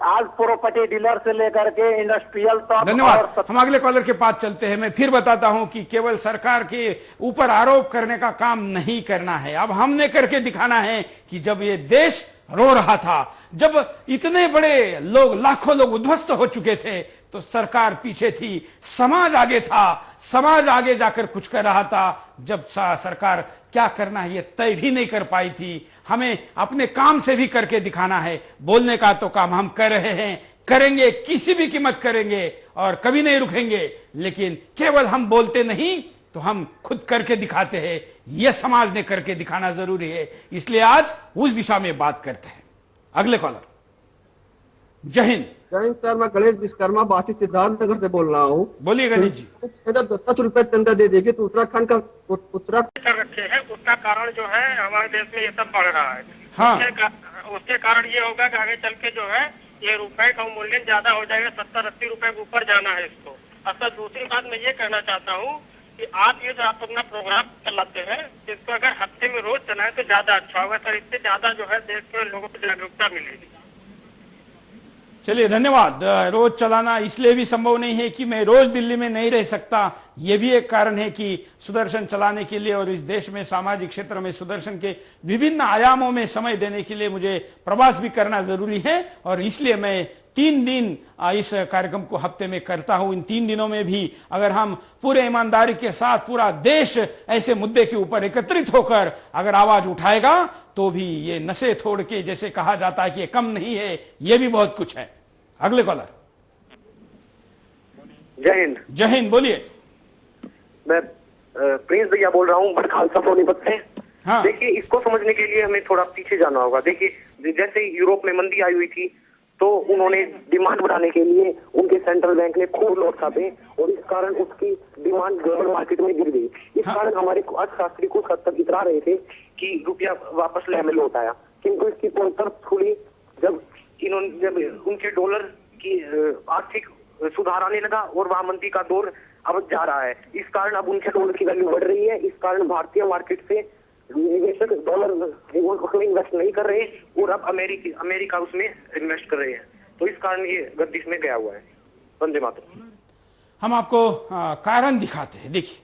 आज प्रॉपर्टी डीलर से लेकर के इंडस्ट्रियल तक। धन्यवाद। हम अगले कॉलर के पास चलते हैं। मैं फिर बताता हूं कि केवल सरकार के ऊपर आरोप करने का काम नहीं करना है। अब हमने करके दिखाना है कि जब ये देश रो रहा था, जब इतने बड़े लोग, लाखों लोग उद्ध्वस्त हो चुके थे, तो सरकार पीछे थी, समाज आगे था, समाज आगे जाकर कुछ कर रहा था। जब सरकार क्या करना है ये तय भी नहीं कर पाई थी। हमें अपने काम से भी करके दिखाना है। बोलने का तो काम हम कर रहे हैं, करेंगे, किसी भी कीमत करेंगे और कभी नहीं रुकेंगे। लेकिन केवल हम बोलते नहीं तो हम खुद करके दिखाते हैं। यह समाज ने करके दिखाना जरूरी है। इसलिए आज उस दिशा में बात करते हैं। अगले कॉलर। जय हिंद। जय हिंद सर, मैं गणेश विश्वकर्मा बासी सिद्धार्थ नगर से बोल रहा हूँ। बोलिए गणेश जी। 10 रुपए चंदा दे देगी तो उत्तराखंड का रखे हैं, उसका कारण जो है हमारे देश में ये सब बढ़ रहा है। हाँ। उसके कारण ये होगा कि आगे चल के जो है ये रुपए का मूल्य ज्यादा हो जाएगा, 70-80 रुपए के ऊपर जाना है इसको। अच्छा, दूसरी बात मैं ये कहना चाहता हूँ कि आप ये जो आप अपना प्रोग्राम चलाते हैं, इसको अगर हफ्ते में रोज चलाएं तो ज्यादा अच्छा होगा सर। इससे ज्यादा जो है देश के लोगों को जागरूकता मिलेगी। चलिए, धन्यवाद। रोज चलाना इसलिए भी संभव नहीं है कि मैं रोज दिल्ली में नहीं रह सकता। यह भी एक कारण है कि सुदर्शन चलाने के लिए और इस देश में सामाजिक क्षेत्र में सुदर्शन के विभिन्न आयामों में समय देने के लिए मुझे प्रवास भी करना जरूरी है। और इसलिए मैं 3 दिन इस कार्यक्रम को हफ्ते में करता हूं। इन 3 दिनों में भी अगर हम पूरे ईमानदारी के साथ पूरा देश ऐसे मुद्दे के ऊपर एकत्रित होकर अगर आवाज उठाएगा तो भी ये नशे छोड़ के, जैसे कहा जाता है कि ये कम नहीं है, ये भी बहुत कुछ है। अगले कॉलर। जय हिंद। जय हिंद। बोलिए। मैं प्रिंस भैया बोल रहा हूँ खालसा सोनीपत से। हाँ। देखिए, इसको समझने के लिए हमें थोड़ा पीछे जाना होगा। देखिए, जैसे यूरोप में मंदी आई हुई थी तो उन्होंने डिमांड बढ़ाने के लिए उनके सेंट्रल बैंक ने खूब नोट छापे और इस कारण उसकी डिमांड ग्लोबल मार्केट में गिर गई। इस कारण हमारे अर्थशास्त्री कुछ हद तक इतरा रहे थे कि रुपया वापस लेने लौटाया, किंतु इसकी तरफ खुली जब उनके डॉलर की आर्थिक सुधार आने लगा और वहां मंदी का दौर अब जा रहा है। इस कारण अब उनके डॉलर की वैल्यू बढ़ रही है। इस कारण भारतीय मार्केट से निवेशक डॉलर उसमें इन्वेस्ट नहीं कर रहे और अब अमेरिका उसमें इन्वेस्ट कर रहे हैं। तो इस कारण ये गर्दिश में गया हुआ है। वंदे मातरम। हम आपको कारण दिखाते हैं। देखिए,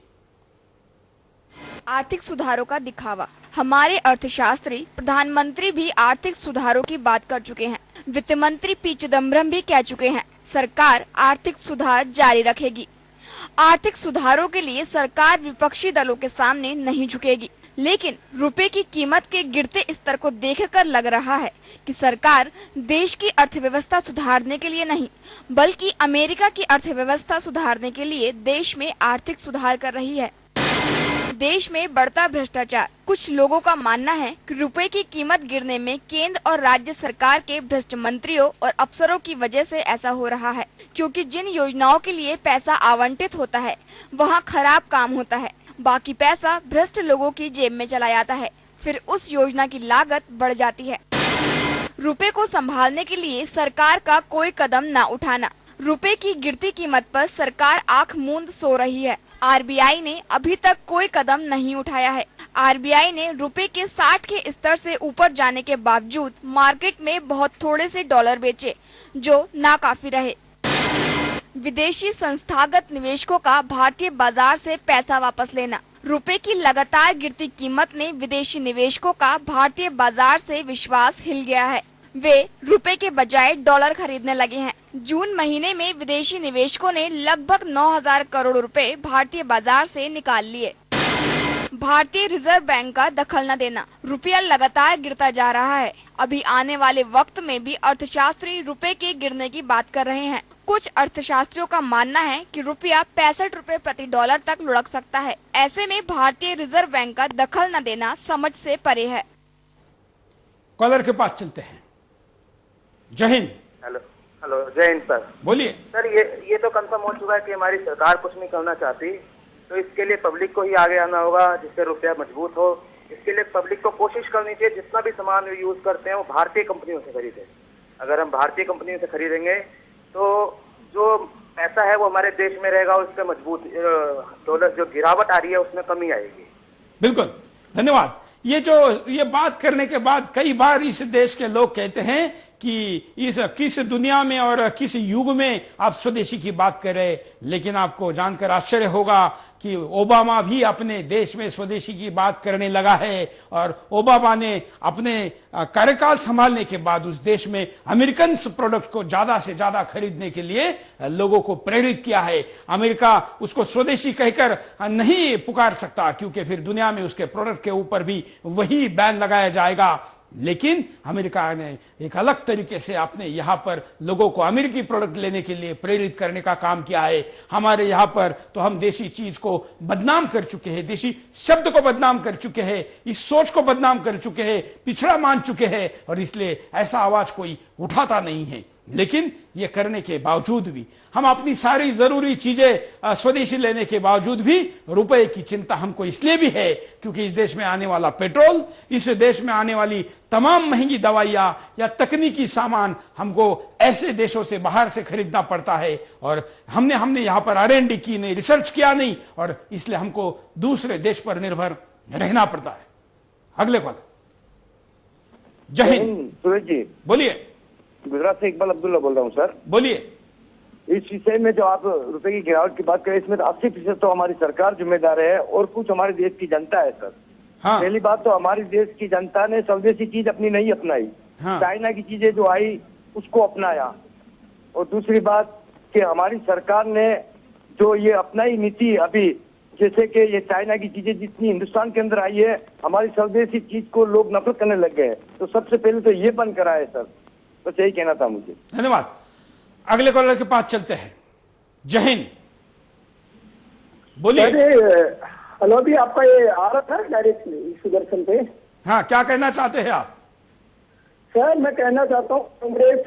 आर्थिक सुधारों का दिखावा। हमारे अर्थशास्त्री प्रधानमंत्री भी आर्थिक सुधारों की बात कर चुके हैं। वित्त मंत्री पी चिदम्बरम भी कह चुके हैं, सरकार आर्थिक सुधार जारी रखेगी। आर्थिक सुधारों के लिए सरकार विपक्षी दलों के सामने नहीं झुकेगी, लेकिन रुपए की कीमत के गिरते स्तर को देखकर लग रहा है कि सरकार देश की अर्थव्यवस्था सुधारने के लिए नहीं, बल्कि अमेरिका की अर्थव्यवस्था सुधारने के लिए देश में आर्थिक सुधार कर रही है। देश में बढ़ता भ्रष्टाचार। कुछ लोगों का मानना है कि रुपए की कीमत गिरने में केंद्र और राज्य सरकार के भ्रष्ट मंत्रियों और अफसरों की वजह से ऐसा हो रहा है, क्योंकि जिन योजनाओं के लिए पैसा आवंटित होता है वहां खराब काम होता है, बाकी पैसा भ्रष्ट लोगों की जेब में चला जाता है, फिर उस योजना की लागत बढ़ जाती है। रुपए को संभालने के लिए सरकार का कोई कदम न उठाना। रुपए की गिरती कीमत पर सरकार आंख मूंद सो रही है। आरबीआई ने अभी तक कोई कदम नहीं उठाया है। आरबीआई ने रुपए के 60 के स्तर से ऊपर जाने के बावजूद मार्केट में बहुत थोड़े से डॉलर बेचे, जो नाकाफी रहे। विदेशी संस्थागत निवेशकों का भारतीय बाजार से पैसा वापस लेना। रुपए की लगातार गिरती कीमत ने विदेशी निवेशकों का भारतीय बाजार से विश्वास हिल गया है। वे रुपए के बजाय डॉलर खरीदने लगे हैं। जून महीने में विदेशी निवेशकों ने लगभग 9,000 करोड़ रुपए भारतीय बाजार से निकाल लिए। भारतीय रिजर्व बैंक का दखल न देना। रुपया लगातार गिरता जा रहा है। अभी आने वाले वक्त में भी अर्थशास्त्री रुपए के गिरने की बात कर रहे हैं। कुछ अर्थशास्त्रियों का मानना है कि रुपया 65 रुपए प्रति डॉलर तक लुढ़क सकता है। ऐसे में भारतीय रिजर्व बैंक का दखल न देना समझ से परे है। कॉलर के पास चलते हैं। जय हिंद। हेलो हेलो, जय हिंद सर। बोलिए सर। ये तो कंफर्म हो चुका है कि हमारी सरकार कुछ नहीं करना चाहती, तो इसके लिए पब्लिक को ही आगे आना होगा, जिससे रुपया मजबूत हो। इसके लिए पब्लिक को कोशिश करनी चाहिए जितना भी सामान यूज करते हैं वो भारतीय कंपनियों से खरीदें। अगर हम भारतीय कंपनियों से खरीदेंगे तो जो पैसा है वो हमारे देश में रहेगा, उससे मजबूत डॉलर जो गिरावट आ रही है उसमें कमी आएगी। बिल्कुल, धन्यवाद। ये बात करने के बाद कई बार इस देश के लोग कहते हैं कि किस दुनिया में और किस युग में आप स्वदेशी की बात कर रहे, लेकिन आपको जानकर आश्चर्य होगा कि ओबामा भी अपने देश में स्वदेशी की बात करने लगा है, और ओबामा ने अपने कार्यकाल संभालने के बाद उस देश में अमेरिकन प्रोडक्ट को ज्यादा से ज्यादा खरीदने के लिए लोगों को प्रेरित किया है। अमेरिका उसको स्वदेशी कहकर नहीं पुकार सकता, क्योंकि फिर दुनिया में उसके प्रोडक्ट के ऊपर भी वही बैन लगाया जाएगा। लेकिन अमेरिका ने एक अलग तरीके से अपने यहां पर लोगों को अमेरिकी प्रोडक्ट लेने के लिए प्रेरित करने का काम किया है। हमारे यहां पर तो हम देसी चीज को बदनाम कर चुके हैं, देसी शब्द को बदनाम कर चुके हैं, इस सोच को बदनाम कर चुके हैं, पिछड़ा मान चुके हैं, और इसलिए ऐसा आवाज कोई उठाता नहीं है। लेकिन ये करने के बावजूद भी हम अपनी सारी जरूरी चीजें स्वदेशी लेने के बावजूद भी रुपए की चिंता हमको इसलिए भी है क्योंकि इस देश में आने वाला पेट्रोल, इस देश में आने वाली तमाम महंगी दवाइयां या तकनीकी सामान हमको ऐसे देशों से बाहर से खरीदना पड़ता है, और हमने यहां पर R&D की नहीं, रिसर्च किया नहीं, और इसलिए हमको दूसरे देश पर निर्भर रहना पड़ता है। अगले कॉलर। जय हिंद। सूरज जी बोलिए। गुजरात से इकबाल अब्दुल्ला बोल रहा हूँ सर। बोलिए। इस विषय में जो आप रुपए की गिरावट की बात करें, इसमें 80% तो हमारी सरकार जिम्मेदार है और कुछ हमारे देश की जनता है सर। हाँ। पहली बात तो हमारी देश की जनता ने स्वदेशी चीज अपनी नहीं अपनाई। हाँ। चाइना की चीजें जो आई उसको अपनाया, और दूसरी बात कि हमारी सरकार ने जो ये अपनाई नीति अभी, जैसे कि ये चाइना की चीजें जितनी हिंदुस्तान के अंदर आई है, हमारी स्वदेशी चीज को लोग नफरत करने लग गए। तो सबसे पहले तो ये बंद करा है सर, बस यही कहना था मुझे। धन्यवाद। अगले कॉलर के पास चलते हैं। जय हिंद। बोलिए। हेलो, अभी आपका ये आ रहा था डायरेक्टली सुदर्शन पे। हाँ, क्या कहना चाहते हैं आप? सर, मैं कहना चाहता हूँ कांग्रेस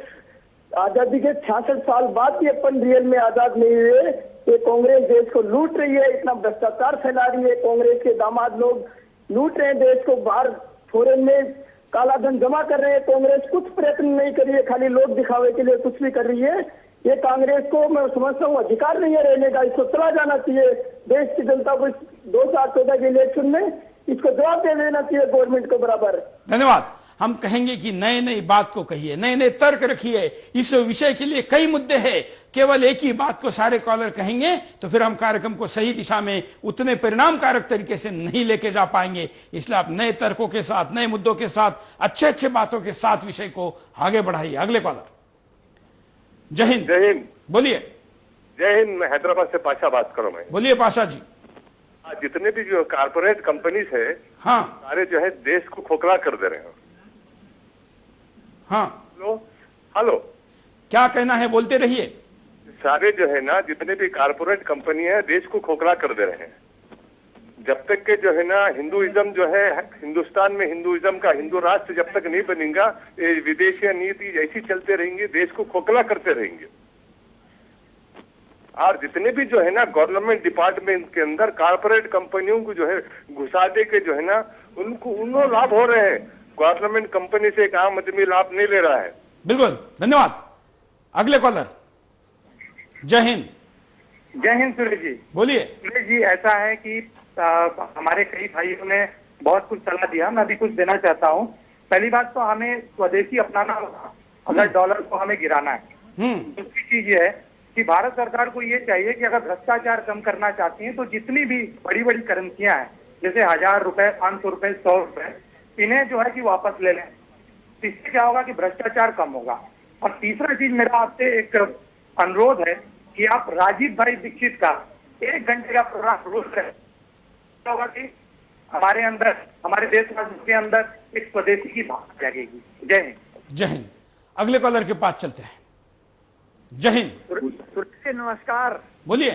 आजादी के 66 साल बाद भी अपन रियल में आजाद नहीं हुए। ये कांग्रेस देश को लूट रही है, इतना भ्रष्टाचार फैला रही है। कांग्रेस के दामाद लोग लूट रहे हैं देश को, बाहर फॉरेन में काला धन जमा कर रहे हैं। कांग्रेस कुछ प्रयत्न नहीं कर रही है, खाली लोग दिखावे के लिए कुछ भी कर रही है। ये कांग्रेस को मैं समझता हूँ अधिकार नहीं है रहने का, इसको चला जाना चाहिए। देश की जनता को 2014 के इलेक्शन में इसको जवाब दे देना चाहिए गवर्नमेंट को बराबर। धन्यवाद। हम कहेंगे कि नए नई बात को कहिए, नए नए तर्क रखिए। इस विषय के लिए कई मुद्दे हैं, केवल एक ही बात को सारे कॉलर कहेंगे तो फिर हम कार्यक्रम को सही दिशा में उतने परिणामकारक तरीके से नहीं लेके जा पाएंगे। इसलिए आप नए तर्कों के साथ, नए मुद्दों के साथ, अच्छे अच्छे बातों के साथ विषय को आगे बढ़ाइए। अगले कॉलर। जय हिंद। जय हिंद। बोलिए। जय हिंद। मैं हैदराबाद से पाशा बात कर रहा हूँ। बोलिए पाशा जी। आज जितने भी जो कारपोरेट कंपनीज है, हाँ, सारे जो है देश को खोखला कर दे रहे हैं। हाँ, हेलो, क्या कहना है, बोलते रहिए। सारे जो है ना जितने भी कारपोरेट कंपनी है देश को खोखला कर दे रहे हैं। जब तक के जो है ना हिंदुइज्म जो है हिंदुस्तान में हिंदुइज्म का हिंदू राष्ट्र जब तक नहीं बनेगा, ये विदेशी नीति ऐसी चलते रहेंगे, देश को खोखला करते रहेंगे। और जितने भी जो है ना गवर्नमेंट डिपार्टमेंट के अंदर कारपोरेट कंपनियों को जो है घुसा दे के जो है ना उनको लाभ हो रहे हैं। गवर्नमेंट कंपनी से एक आम आदमी लाभ नहीं ले रहा है। बिल्कुल, धन्यवाद। अगले कॉलर। जय हिंद। जय हिंद सुरेश जी। बोलिए। सुरेश जी, ऐसा है कि हमारे कई भाइयों ने बहुत कुछ सलाह दिया, मैं भी कुछ देना चाहता हूँ। पहली बात तो हमें स्वदेशी अपनाना होगा अगर डॉलर को हमें गिराना है। दूसरी चीज ये है कि भारत सरकार को ये चाहिए कि अगर भ्रष्टाचार कम करना चाहती है तो जितनी भी बड़ी बड़ी करेंसियां हैं, जैसे 1000 रुपए, 500 रुपए, 100 रुपए, इन्हें जो है कि वापस ले लें। इससे क्या होगा कि भ्रष्टाचार कम होगा। और तीसरा चीज मेरा आपसे एक अनुरोध है कि आप राजीव भाई दीक्षित का 1 घंटे का प्रोग्राम रोज करें। होगा कि हमारे अंदर, हमारे देशवासियों के अंदर एक स्वदेशी की भावना जागेगी। जय हिंद। जय हिंद। अगले कॉलर के पास चलते हैं। जय हिंद। नमस्कार। बोलिए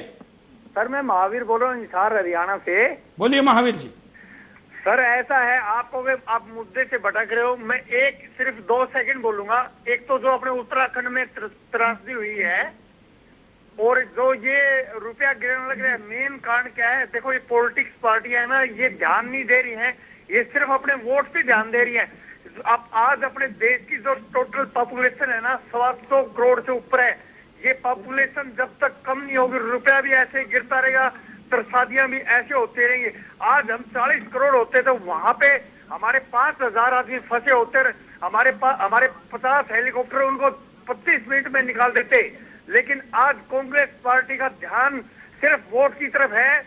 सर, मैं महावीर बोल रहा हूँ हिसार हरियाणा से। बोलिए महावीर जी। सर, ऐसा है, आप मुद्दे से भटक रहे हो। मैं सिर्फ 2 सेकंड बोलूंगा। एक तो जो अपने उत्तराखंड में त्रासदी हुई है और जो ये रुपया गिरने लग रहा है, मेन कारण क्या है? देखो, ये पॉलिटिक्स पार्टियां है ना, ये ध्यान नहीं दे रही हैं, ये सिर्फ अपने वोट पे ध्यान दे रही हैं। अब आज अपने देश की जो टोटल पॉपुलेशन है ना 100 करोड़ से ऊपर है। ये पॉपुलेशन जब तक कम नहीं होगी, रुपया भी ऐसे गिरता रहेगा, त्रासदियां भी ऐसे होते रहेंगे। आज हम 40 करोड़ होते तो वहां पे हमारे 5000 आदमी फंसे होते, हमारे 50 हेलीकॉप्टर उनको 25 मिनट में निकाल देते। लेकिन आज कांग्रेस पार्टी का ध्यान सिर्फ वोट की तरफ है।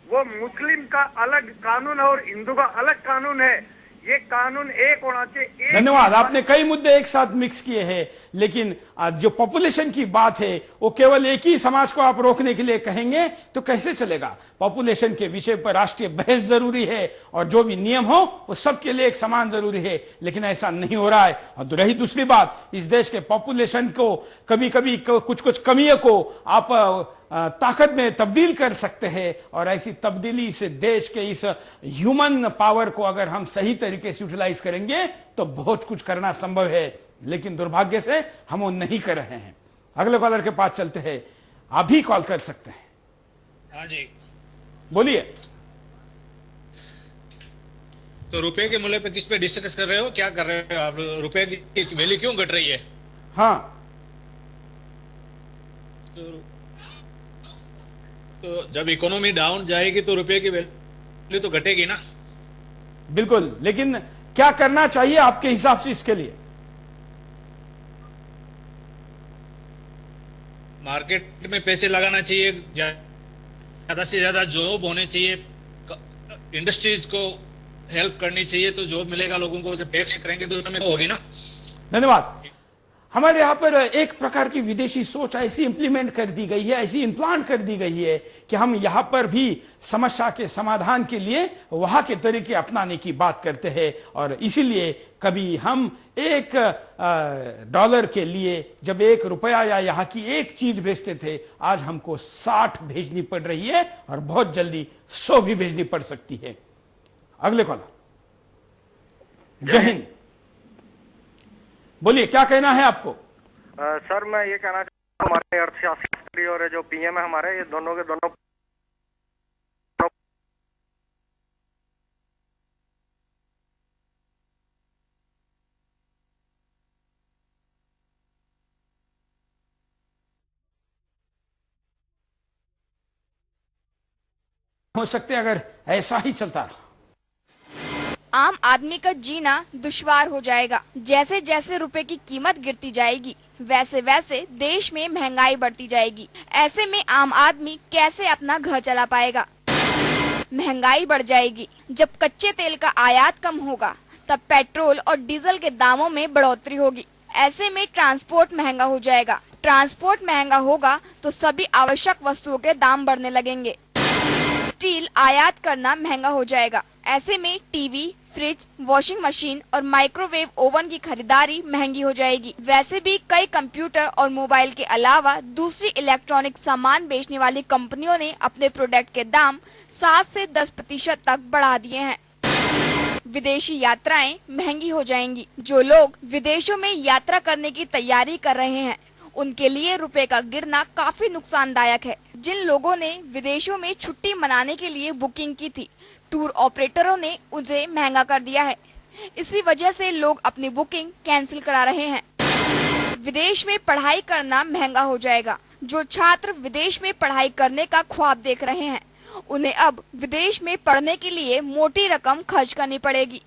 वो मुस्लिम का अलग कानून और हिंदू का अलग कानून है। ये कानून एक होना चाहिए। धन्यवाद। आपने कई मुद्दे एक साथ मिक्स किए हैं, लेकिन जो पॉपुलेशन की बात है वो केवल एक ही समाज को आप रोकने के लिए कहेंगे तो कैसे चलेगा? पॉपुलेशन के विषय पर राष्ट्रीय बहस जरूरी है और जो भी नियम हो वो सबके लिए एक समान जरूरी है, लेकिन ऐसा नहीं हो रहा है। और रही दूसरी बात, इस देश के पॉपुलेशन को कभी कभी कुछ कमियों को आप ताकत में तब्दील कर सकते हैं, और ऐसी तब्दीली से देश के इस ह्यूमन पावर को अगर हम सही तरीके से यूटिलाइज करेंगे तो बहुत कुछ करना संभव है, लेकिन दुर्भाग्य से हम वो नहीं कर रहे हैं। अगले कॉलर के पास चलते हैं। आप भी कॉल कर सकते हैं। हाँ जी, बोलिए। तो रुपए के मूल्य पे किस पे डिस्कस कर रहे हो? क्या कर रहे हो आप? रुपए की वैल्यू क्यों घट रही है? हाँ, तो जब इकोनॉमी डाउन जाएगी तो रुपए की वैल्यू तो घटेगी ना। बिल्कुल, लेकिन क्या करना चाहिए आपके हिसाब से इसके लिए? मार्केट में पैसे लगाना चाहिए, ज्यादा से ज्यादा जॉब होने चाहिए, इंडस्ट्रीज को हेल्प करनी चाहिए, तो जॉब मिलेगा लोगों को। जब टैक्स करेंगे तो हमें होगी ना। धन्यवाद। हमारे यहाँ पर एक प्रकार की विदेशी सोच ऐसी इंप्लीमेंट कर दी गई है, ऐसी इम्प्लांट कर दी गई है कि हम यहाँ पर भी समस्या के समाधान के लिए वहां के तरीके अपनाने की बात करते हैं, और इसीलिए कभी हम $1 के लिए जब ₹1 या यहाँ की एक चीज भेजते थे, आज हमको 60 भेजनी पड़ रही है और बहुत जल्दी 100 भी भेजनी पड़ सकती है। अगले कॉलर। जय हिंद। बोलिए, क्या कहना है आपको? सर, मैं ये कहना चाहता हूँ, हमारे अर्थशास्त्री और जो पीएम है हमारे, ये दोनों के दोनों हो सकते अगर ऐसा ही चलता रहा। आम आदमी का जीना दुश्वार हो जाएगा। जैसे जैसे रुपए की कीमत गिरती जाएगी, वैसे वैसे देश में महंगाई बढ़ती जाएगी। ऐसे में आम आदमी कैसे अपना घर चला पाएगा? महंगाई बढ़ जाएगी। जब कच्चे तेल का आयात कम होगा, तब पेट्रोल और डीजल के दामों में बढ़ोतरी होगी। ऐसे में ट्रांसपोर्ट महंगा हो जाएगा। ट्रांसपोर्ट महंगा होगा तो सभी आवश्यक वस्तुओं के दाम बढ़ने लगेंगे। स्टील आयात करना महंगा हो जाएगा। ऐसे में टीवी, फ्रिज, वॉशिंग मशीन और माइक्रोवेव ओवन की खरीदारी महंगी हो जाएगी। वैसे भी कई कंप्यूटर और मोबाइल के अलावा दूसरी इलेक्ट्रॉनिक सामान बेचने वाली कंपनियों ने अपने प्रोडक्ट के दाम 7 से 10% तक बढ़ा दिए हैं। विदेशी यात्राएं महंगी हो जाएंगी। जो लोग विदेशों में यात्रा करने की तैयारी कर रहे हैं, उनके लिए रुपए का गिरना काफी नुकसानदायक है। जिन लोगों ने विदेशों में छुट्टी मनाने के लिए बुकिंग की थी, टूर ऑपरेटरों ने उसे महंगा कर दिया है। इसी वजह से लोग अपनी बुकिंग कैंसिल करा रहे हैं। विदेश में पढ़ाई करना महंगा हो जाएगा। जो छात्र विदेश में पढ़ाई करने का ख्वाब देख रहे हैं, उन्हें अब विदेश में पढ़ने के लिए मोटी रकम खर्च करनी पड़ेगी।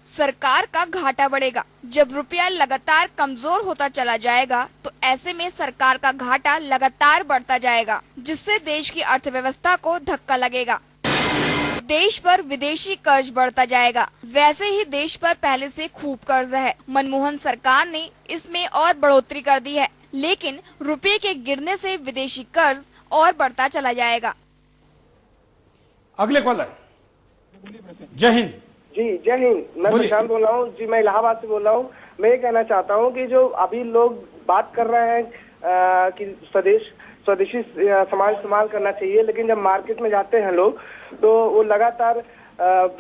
सरकार का घाटा बढ़ेगा। जब रुपया लगातार कमजोर होता चला जाएगा, तो ऐसे में सरकार का घाटा लगातार बढ़ता जाएगा, जिससे देश की अर्थव्यवस्था को धक्का लगेगा। देश पर विदेशी कर्ज बढ़ता जाएगा। वैसे ही देश पर पहले से खूब कर्ज है। मनमोहन सरकार ने इसमें और बढ़ोतरी कर दी है, लेकिन रुपये के गिरने से विदेशी कर्ज और बढ़ता चला जाएगा। अगले कॉलर। जय हिंद। जी जय हिंद। मैं प्रशांत बोल रहा हूँ जी, मैं इलाहाबाद से बोल रहा हूँ। मैं ये कहना चाहता हूँ कि जो अभी लोग बात कर रहे हैं कि स्वदेशी सामान इस्तेमाल करना चाहिए, लेकिन जब मार्केट में जाते हैं लोग, तो वो लगातार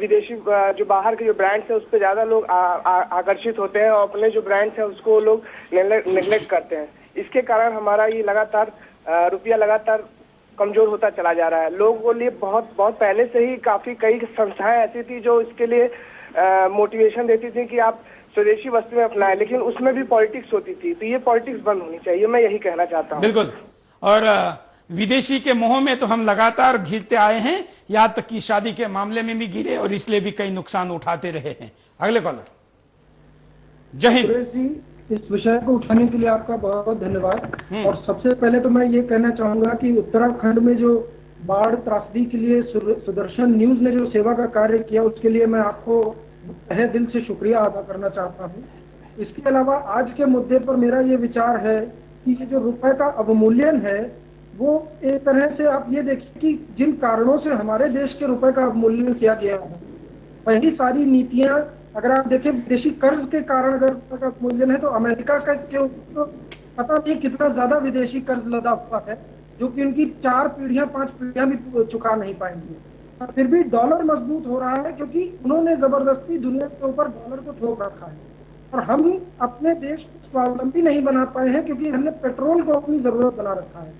विदेशी जो बाहर के जो ब्रांड्स है उस पर ज्यादा लोग आकर्षित होते हैं और अपने जो ब्रांड्स है उसको लोग नेग्लेक्ट करते हैं। इसके कारण हमारा ये लगातार रुपया लगातार कमजोर होता चला जा रहा है। लोगों को लिए बहुत पहले से ही कई संस्थाएं ऐसी थी जो इसके लिए मोटिवेशन देती थी कि आप स्वदेशी वस्तुएं अपनाएं, लेकिन उसमें भी पॉलिटिक्स होती थी। तो ये पॉलिटिक्स बंद होनी चाहिए, मैं यही कहना चाहता हूँ। बिल्कुल। और विदेशी के मोह में तो हम लगातार घिरते आए हैं, यहाँ तक कि शादी के मामले में भी गिरे और इसलिए भी कई नुकसान उठाते रहे हैं। अगले कॉलर। जय हिंद। इस विषय को उठाने के लिए आपका बहुत बहुत धन्यवाद। और सबसे पहले तो मैं ये कहना चाहूंगा कि उत्तराखंड में जो बाढ़ त्रासदी के लिए सुदर्शन न्यूज ने जो सेवा का कार्य किया, उसके लिए मैं आपको तहे दिल से शुक्रिया अदा करना चाहता हूँ। इसके अलावा आज के मुद्दे पर मेरा ये विचार है कि ये जो रुपए का अवमूल्यन है, वो एक तरह से आप ये देखिए कि जिन कारणों से हमारे देश के रुपए का अवमूल्यन किया गया है, वही सारी नीतियां अगर आप देखें विदेशी कर्ज के कारण अगर रुपए का अवमूल्यन है, तो अमेरिका का जो तो पता नहीं कितना ज्यादा विदेशी कर्ज लदा हुआ है, जो कि उनकी 4 पीढ़ियां 5 पीढ़ियां भी चुका नहीं पाएंगी। और फिर भी डॉलर मजबूत हो रहा है, क्योंकि उन्होंने जबरदस्ती दुनिया के ऊपर डॉलर को थोप रखा है। और हम अपने देश को स्वावलंबी नहीं बना पाए हैं, क्योंकि हमने पेट्रोल को अपनी जरूरत बना रखा है।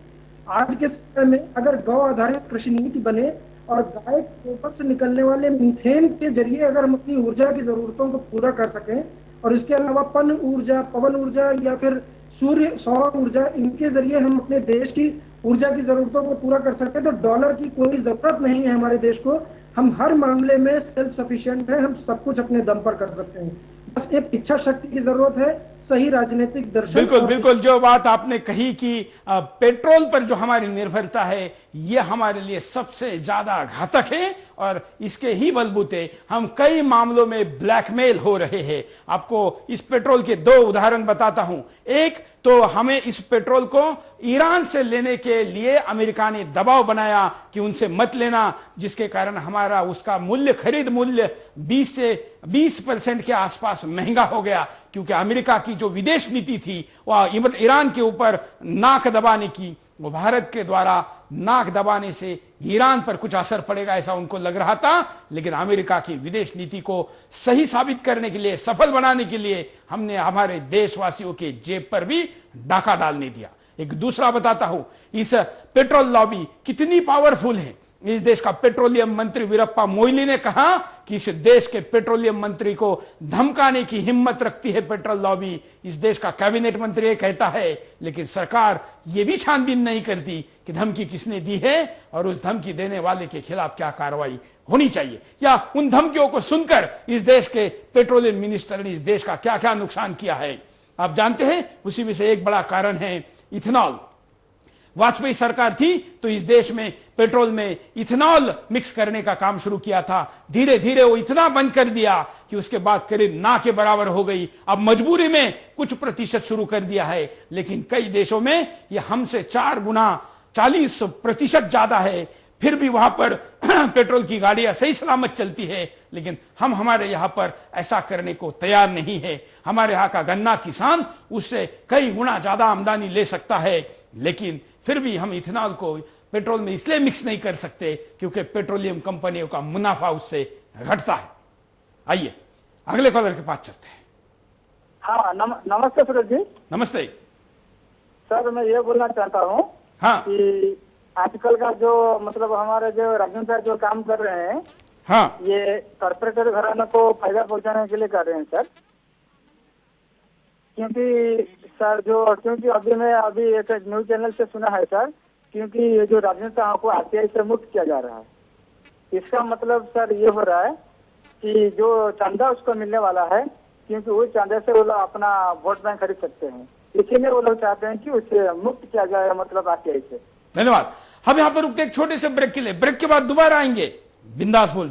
आज के समय में अगर गौ आधारित कृषि नीति बने और गाय के गोबर से निकलने वाले मीथेन के जरिए अगर हम अपनी ऊर्जा की जरूरतों को पूरा कर सकें, और इसके अलावा पवन ऊर्जा या फिर सौर ऊर्जा, इनके जरिए हम अपने देश की ऊर्जा की जरूरतों को पूरा कर सकते हैं, तो डॉलर की कोई जरूरत नहीं है हमारे देश को। हम हर मामले में सेल्फ सफिशिएंट है, हम सब कुछ अपने दम पर कर सकते हैं। बस एक इच्छा शक्ति की जरूरत है, सही राजनीतिक दर्शन। बिल्कुल बिल्कुल। जो बात आपने कही कि पेट्रोल पर जो हमारी निर्भरता है, ये हमारे लिए सबसे ज्यादा घातक है और इसके ही बलबूते हम कई मामलों में ब्लैकमेल हो रहे हैं। आपको इस पेट्रोल के 2 उदाहरण बताता हूं। एक तो हमें इस पेट्रोल को ईरान से लेने के लिए अमेरिका ने दबाव बनाया कि उनसे मत लेना, जिसके कारण हमारा उसका खरीद मूल्य 20% के आसपास महंगा हो गया, क्योंकि अमेरिका की जो विदेश नीति थी वह ईरान के ऊपर नाक दबाने की, वो भारत के द्वारा नाक दबाने से ईरान पर कुछ असर पड़ेगा ऐसा उनको लग रहा था। लेकिन अमेरिका की विदेश नीति को सही साबित करने के लिए, सफल बनाने के लिए हमने हमारे देशवासियों के जेब पर भी डाका डालने दिया। एक दूसरा बताता हूं, इस पेट्रोल लॉबी कितनी पावरफुल है। इस देश का पेट्रोलियम मंत्री वीरप्पा मोइली ने कहा कि इस देश के पेट्रोलियम मंत्री को धमकाने की हिम्मत रखती है पेट्रोल लॉबी। इस देश का कैबिनेट मंत्री ये कहता है, लेकिन सरकार ये भी छानबीन नहीं करती कि धमकी किसने दी है और उस धमकी देने वाले के खिलाफ क्या कार्रवाई होनी चाहिए, या उन धमकियों को सुनकर इस देश के पेट्रोलियम मिनिस्टर ने इस देश का क्या क्या नुकसान किया है आप जानते हैं। उसी में से एक बड़ा कारण है इथेनॉल। वाजपेयी सरकार थी तो इस देश में पेट्रोल में इथेनॉल मिक्स करने का काम शुरू किया था। धीरे धीरे वो इतना बंद कर दिया कि उसके बाद करीब ना के बराबर हो गई। अब मजबूरी में कुछ प्रतिशत शुरू कर दिया है, लेकिन कई देशों में यह हमसे 4 गुना 40% ज्यादा है। फिर भी वहां पर पेट्रोल की गाड़ियां सही सलामत चलती है, लेकिन हम हमारे यहां पर ऐसा करने को तैयार नहीं है। हमारे यहां का गन्ना किसान उससे कई गुना ज्यादा आमदनी ले सकता है, लेकिन फिर भी हम इथेनॉल को पेट्रोल में इसलिए मिक्स नहीं कर सकते क्योंकि पेट्रोलियम कंपनियों का मुनाफा उससे घटता है। आइए अगले कॉलर के पास चलते हैं। हाँ, नमस्ते सूरज जी। नमस्ते सर, मैं ये बोलना चाहता हूँ हाँ कि आजकल का जो मतलब हमारे जो राजनीति साहब जो काम कर रहे हैं, हाँ ये कॉर्पोरेटर घरानों को फायदा पहुंचाने के लिए कर रहे हैं सर। क्योंकि अभी एक न्यूज चैनल से सुना है सर, क्योंकि ये जो राजनेताओं को आरटीआई से मुक्त किया जा रहा है, इसका मतलब सर ये हो रहा है कि जो चंदा उसको मिलने वाला है, क्योंकि उस चंदे से वो लोग अपना वोट बैंक खरीद सकते हैं, इसीलिए वो लोग चाहते हैं कि उसे मुक्त किया जाए, मतलब आरटीआई से। धन्यवाद। हम यहाँ पर रुकते एक छोटे से ब्रेक के लिए, ब्रेक के बाद दोबारा आएंगे बिंदास बोल।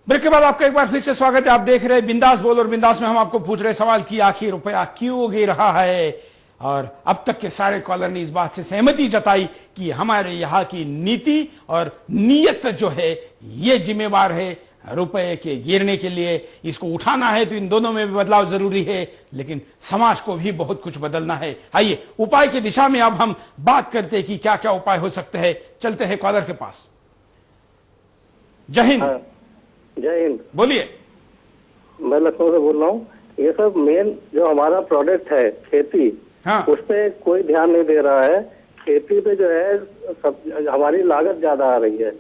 ब्रेक के बाद आपका एक बार फिर से स्वागत है। आप देख रहे हैं बिंदास बोल, और बिंदास में हम आपको पूछ रहे सवाल कि आखिर रुपया क्यों गिर रहा है, और अब तक के सारे कॉलर ने इस बात से सहमति जताई कि हमारे यहाँ की नीति और नीयत जो है ये जिम्मेवार है रुपए के गिरने के लिए। इसको उठाना है तो इन दोनों में भी बदलाव जरूरी है, लेकिन समाज को भी बहुत कुछ बदलना है। आइए उपाय की दिशा में अब हम बात करते हैं कि क्या क्या उपाय हो सकते हैं। चलते हैं कॉलर के पास। जय हिंद। जय हिंद। बोलिए। मैं लखनऊ से बोल रहा हूँ। ये सब मेन जो हमारा प्रोडक्ट है खेती, हाँ। उस पे कोई ध्यान नहीं दे रहा है। खेती पे जो है सब हमारी लागत ज्यादा आ रही है।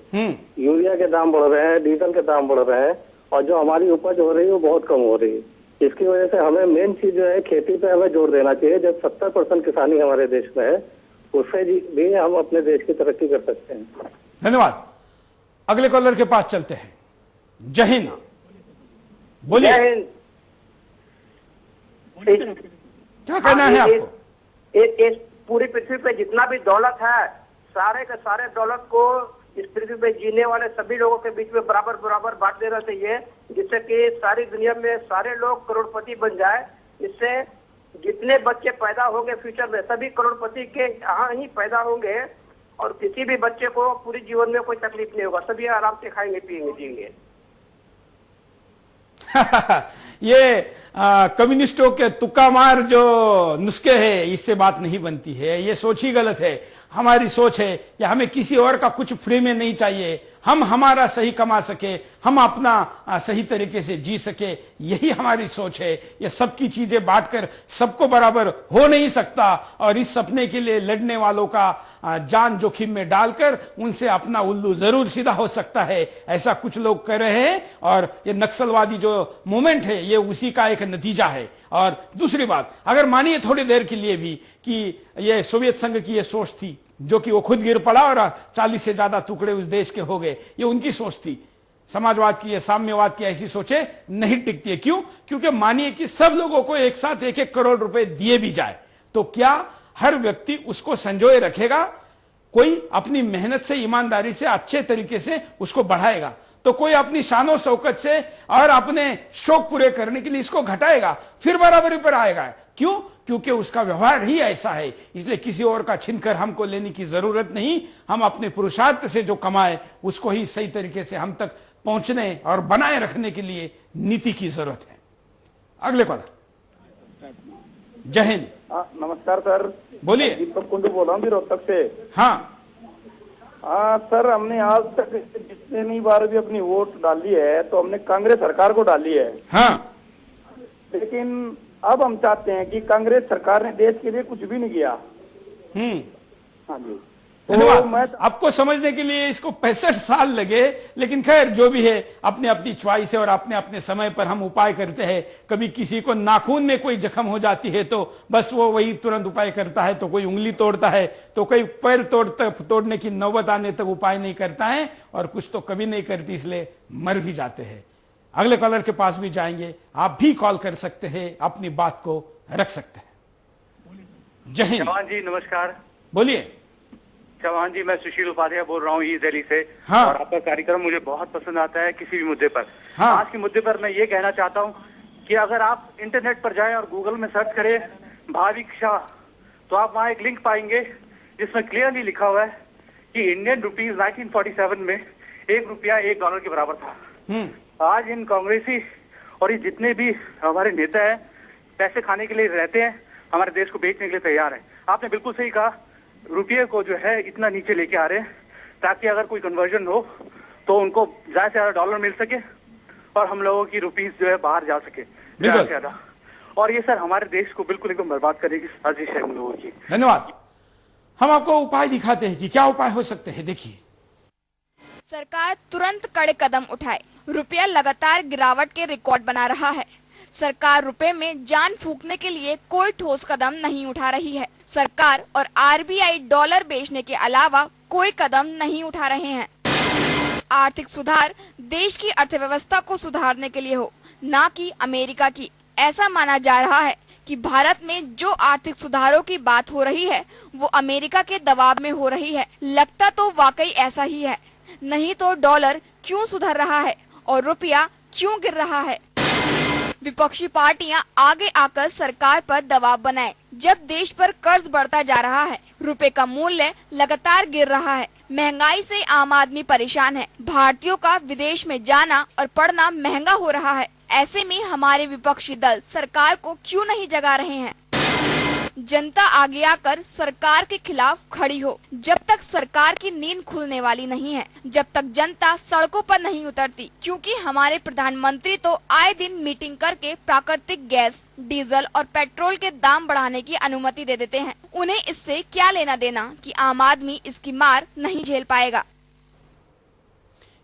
यूरिया के दाम बढ़ रहे हैं, डीजल के दाम बढ़ रहे हैं, और जो हमारी उपज हो रही है वो बहुत कम हो रही है। इसकी वजह से हमें मेन चीज जो है खेती पे हमें जोर देना चाहिए। जब 70% किसानी हमारे देश में है, उससे भी हम अपने देश की तरक्की कर सकते हैं। धन्यवाद। अगले कॉलर के पास चलते हैं। जय हिंद। बोलिए। क्या कहना है आपको? पूरी पृथ्वी पे जितना भी दौलत है, सारे के सारे दौलत को इस पृथ्वी पे जीने वाले सभी लोगों के बीच में बराबर बराबर बांट देना चाहिए, जिससे कि सारी दुनिया में सारे लोग करोड़पति बन जाए। इससे जितने बच्चे पैदा होंगे फ्यूचर में, सभी करोड़पति के यहाँ ही पैदा होंगे, और किसी भी बच्चे को पूरी जीवन में कोई तकलीफ नहीं होगा। सभी आराम से खाएंगे, पिएंगे, जिएंगे। ये कम्युनिस्टों के तुक्का मार जो नुस्खे हैं, इससे बात नहीं बनती है। ये सोच ही गलत है। हमारी सोच है कि हमें किसी और का कुछ फ्री में नहीं चाहिए, हम हमारा सही कमा सके, हम अपना सही तरीके से जी सके, यही हमारी सोच है। ये सबकी चीजें बांटकर सबको बराबर हो नहीं सकता, और इस सपने के लिए लड़ने वालों का जान जोखिम में डालकर उनसे अपना उल्लू जरूर सीधा हो सकता है। ऐसा कुछ लोग कर रहे हैं, और ये नक्सलवादी जो मूवमेंट है ये उसी का एक नतीजा है। और दूसरी बात, अगर मानिए थोड़ी देर के लिए भी कि ये सोवियत संघ की ये सोच थी, जो कि वो खुद गिर पड़ा और 40 से ज्यादा टुकड़े उस देश के हो गए, ये उनकी सोच थी। समाजवाद की, ये साम्यवाद की ऐसी सोचें नहीं टिकती है। क्यों? क्योंकि मानिए कि सब लोगों को एक साथ 1-1 करोड़ रुपए दिए भी जाए, तो क्या हर व्यक्ति उसको संजोए रखेगा? कोई अपनी मेहनत से, ईमानदारी से, अच्छे तरीके से उसको बढ़ाएगा, तो कोई अपनी शानो शौकत से और अपने शौक पूरे करने के लिए इसको घटाएगा, फिर बराबरी पर आएगा। क्यों? क्योंकि उसका व्यवहार ही ऐसा है। इसलिए किसी और का छीनकर हमको लेने की जरूरत नहीं। हम अपने पुरुषार्थ से जो कमाए उसको ही सही तरीके से हम तक पहुंचने और बनाए रखने के लिए नीति की जरूरत है। अगले कॉलर। जय हिंद। नमस्कार सर। बोलिए। दीपक कुंडू बोल रहा हूँ रोहतक से। हाँ सर, हमने आज तक जितनी बार भी अपनी वोट डाली है तो हमने कांग्रेस सरकार को डाली है। हाँ। लेकिन अब हम चाहते हैं कि कांग्रेस सरकार ने देश के लिए कुछ भी नहीं किया। हाँ जी। धन्यवाद। आपको समझने के लिए इसको 65 साल लगे, लेकिन खैर जो भी है, अपनी अपनी च्वाइस है और अपने अपने समय पर हम उपाय करते हैं। कभी किसी को नाखून में कोई जख्म हो जाती है तो बस वो वही तुरंत उपाय करता है, तो कोई उंगली तोड़ता है, तो कोई पैर तोड़ने की नौबत आने तक उपाय नहीं करता है, और कुछ तो कभी नहीं करती, इसलिए मर भी जाते हैं। अगले कॉलर के पास भी जाएंगे। आप भी कॉल कर सकते हैं, अपनी बात को रख सकते हैं। जय हिंद। चौहान जी नमस्कार। बोलिए। चौहान जी, मैं सुशील उपाध्याय बोल रहा हूँ ईस्ट दिल्ली से। हाँ। और आपका कार्यक्रम मुझे बहुत पसंद आता है किसी भी मुद्दे पर। हाँ। आज के मुद्दे पर मैं ये कहना चाहता हूँ कि अगर आप इंटरनेट पर जाएं और गूगल में सर्च करें भाविक शाह, तो आप वहाँ एक लिंक पाएंगे जिसमें क्लियरली लिखा हुआ है कि इंडियन रुपीज 1947 में $1 के बराबर था। आज इन कांग्रेसी और ये जितने भी हमारे नेता हैं पैसे खाने के लिए रहते हैं, हमारे देश को बेचने के लिए तैयार है। आपने बिल्कुल सही कहा, रुपये को जो है इतना नीचे लेके आ रहे हैं ताकि अगर कोई कन्वर्जन हो तो उनको ज्यादा से ज्यादा डॉलर मिल सके और हम लोगों की रुपीज जो है बाहर जा सके ज्यादा से ज्यादा। और ये सर हमारे देश को बिल्कुल एकदम बर्बाद करने की साजिश है उन लोगों की। धन्यवाद। हम आपको उपाय दिखाते हैं कि क्या उपाय हो सकते हैं। देखिए, सरकार तुरंत कड़े कदम उठाए। रुपया लगातार गिरावट के रिकॉर्ड बना रहा है। सरकार रुपए में जान फूंकने के लिए कोई ठोस कदम नहीं उठा रही है। सरकार और आरबीआई डॉलर बेचने के अलावा कोई कदम नहीं उठा रहे हैं। आर्थिक सुधार देश की अर्थव्यवस्था को सुधारने के लिए हो, न कि अमेरिका की। ऐसा माना जा रहा है कि भारत में जो आर्थिक सुधारों की बात हो रही है वो अमेरिका के दबाव में हो रही है। लगता तो वाकई ऐसा ही है, नहीं तो डॉलर क्यों सुधर रहा है और रुपया क्यों गिर रहा है। विपक्षी पार्टियां आगे आकर सरकार पर दबाव बनाए। जब देश पर कर्ज बढ़ता जा रहा है, रुपए का मूल्य लगातार गिर रहा है, महंगाई से आम आदमी परेशान है, भारतीयों का विदेश में जाना और पढ़ना महंगा हो रहा है, ऐसे में हमारे विपक्षी दल सरकार को क्यों नहीं जगा रहे हैं। जनता आगे आकर सरकार के खिलाफ खड़ी हो। जब तक सरकार की नींद खुलने वाली नहीं है, जब तक जनता सड़कों पर नहीं उतरती, क्योंकि हमारे प्रधानमंत्री तो आए दिन मीटिंग करके प्राकृतिक गैस, डीजल और पेट्रोल के दाम बढ़ाने की अनुमति दे देते हैं। उन्हें इससे क्या लेना देना कि आम आदमी इसकी मार नहीं झेल पाएगा।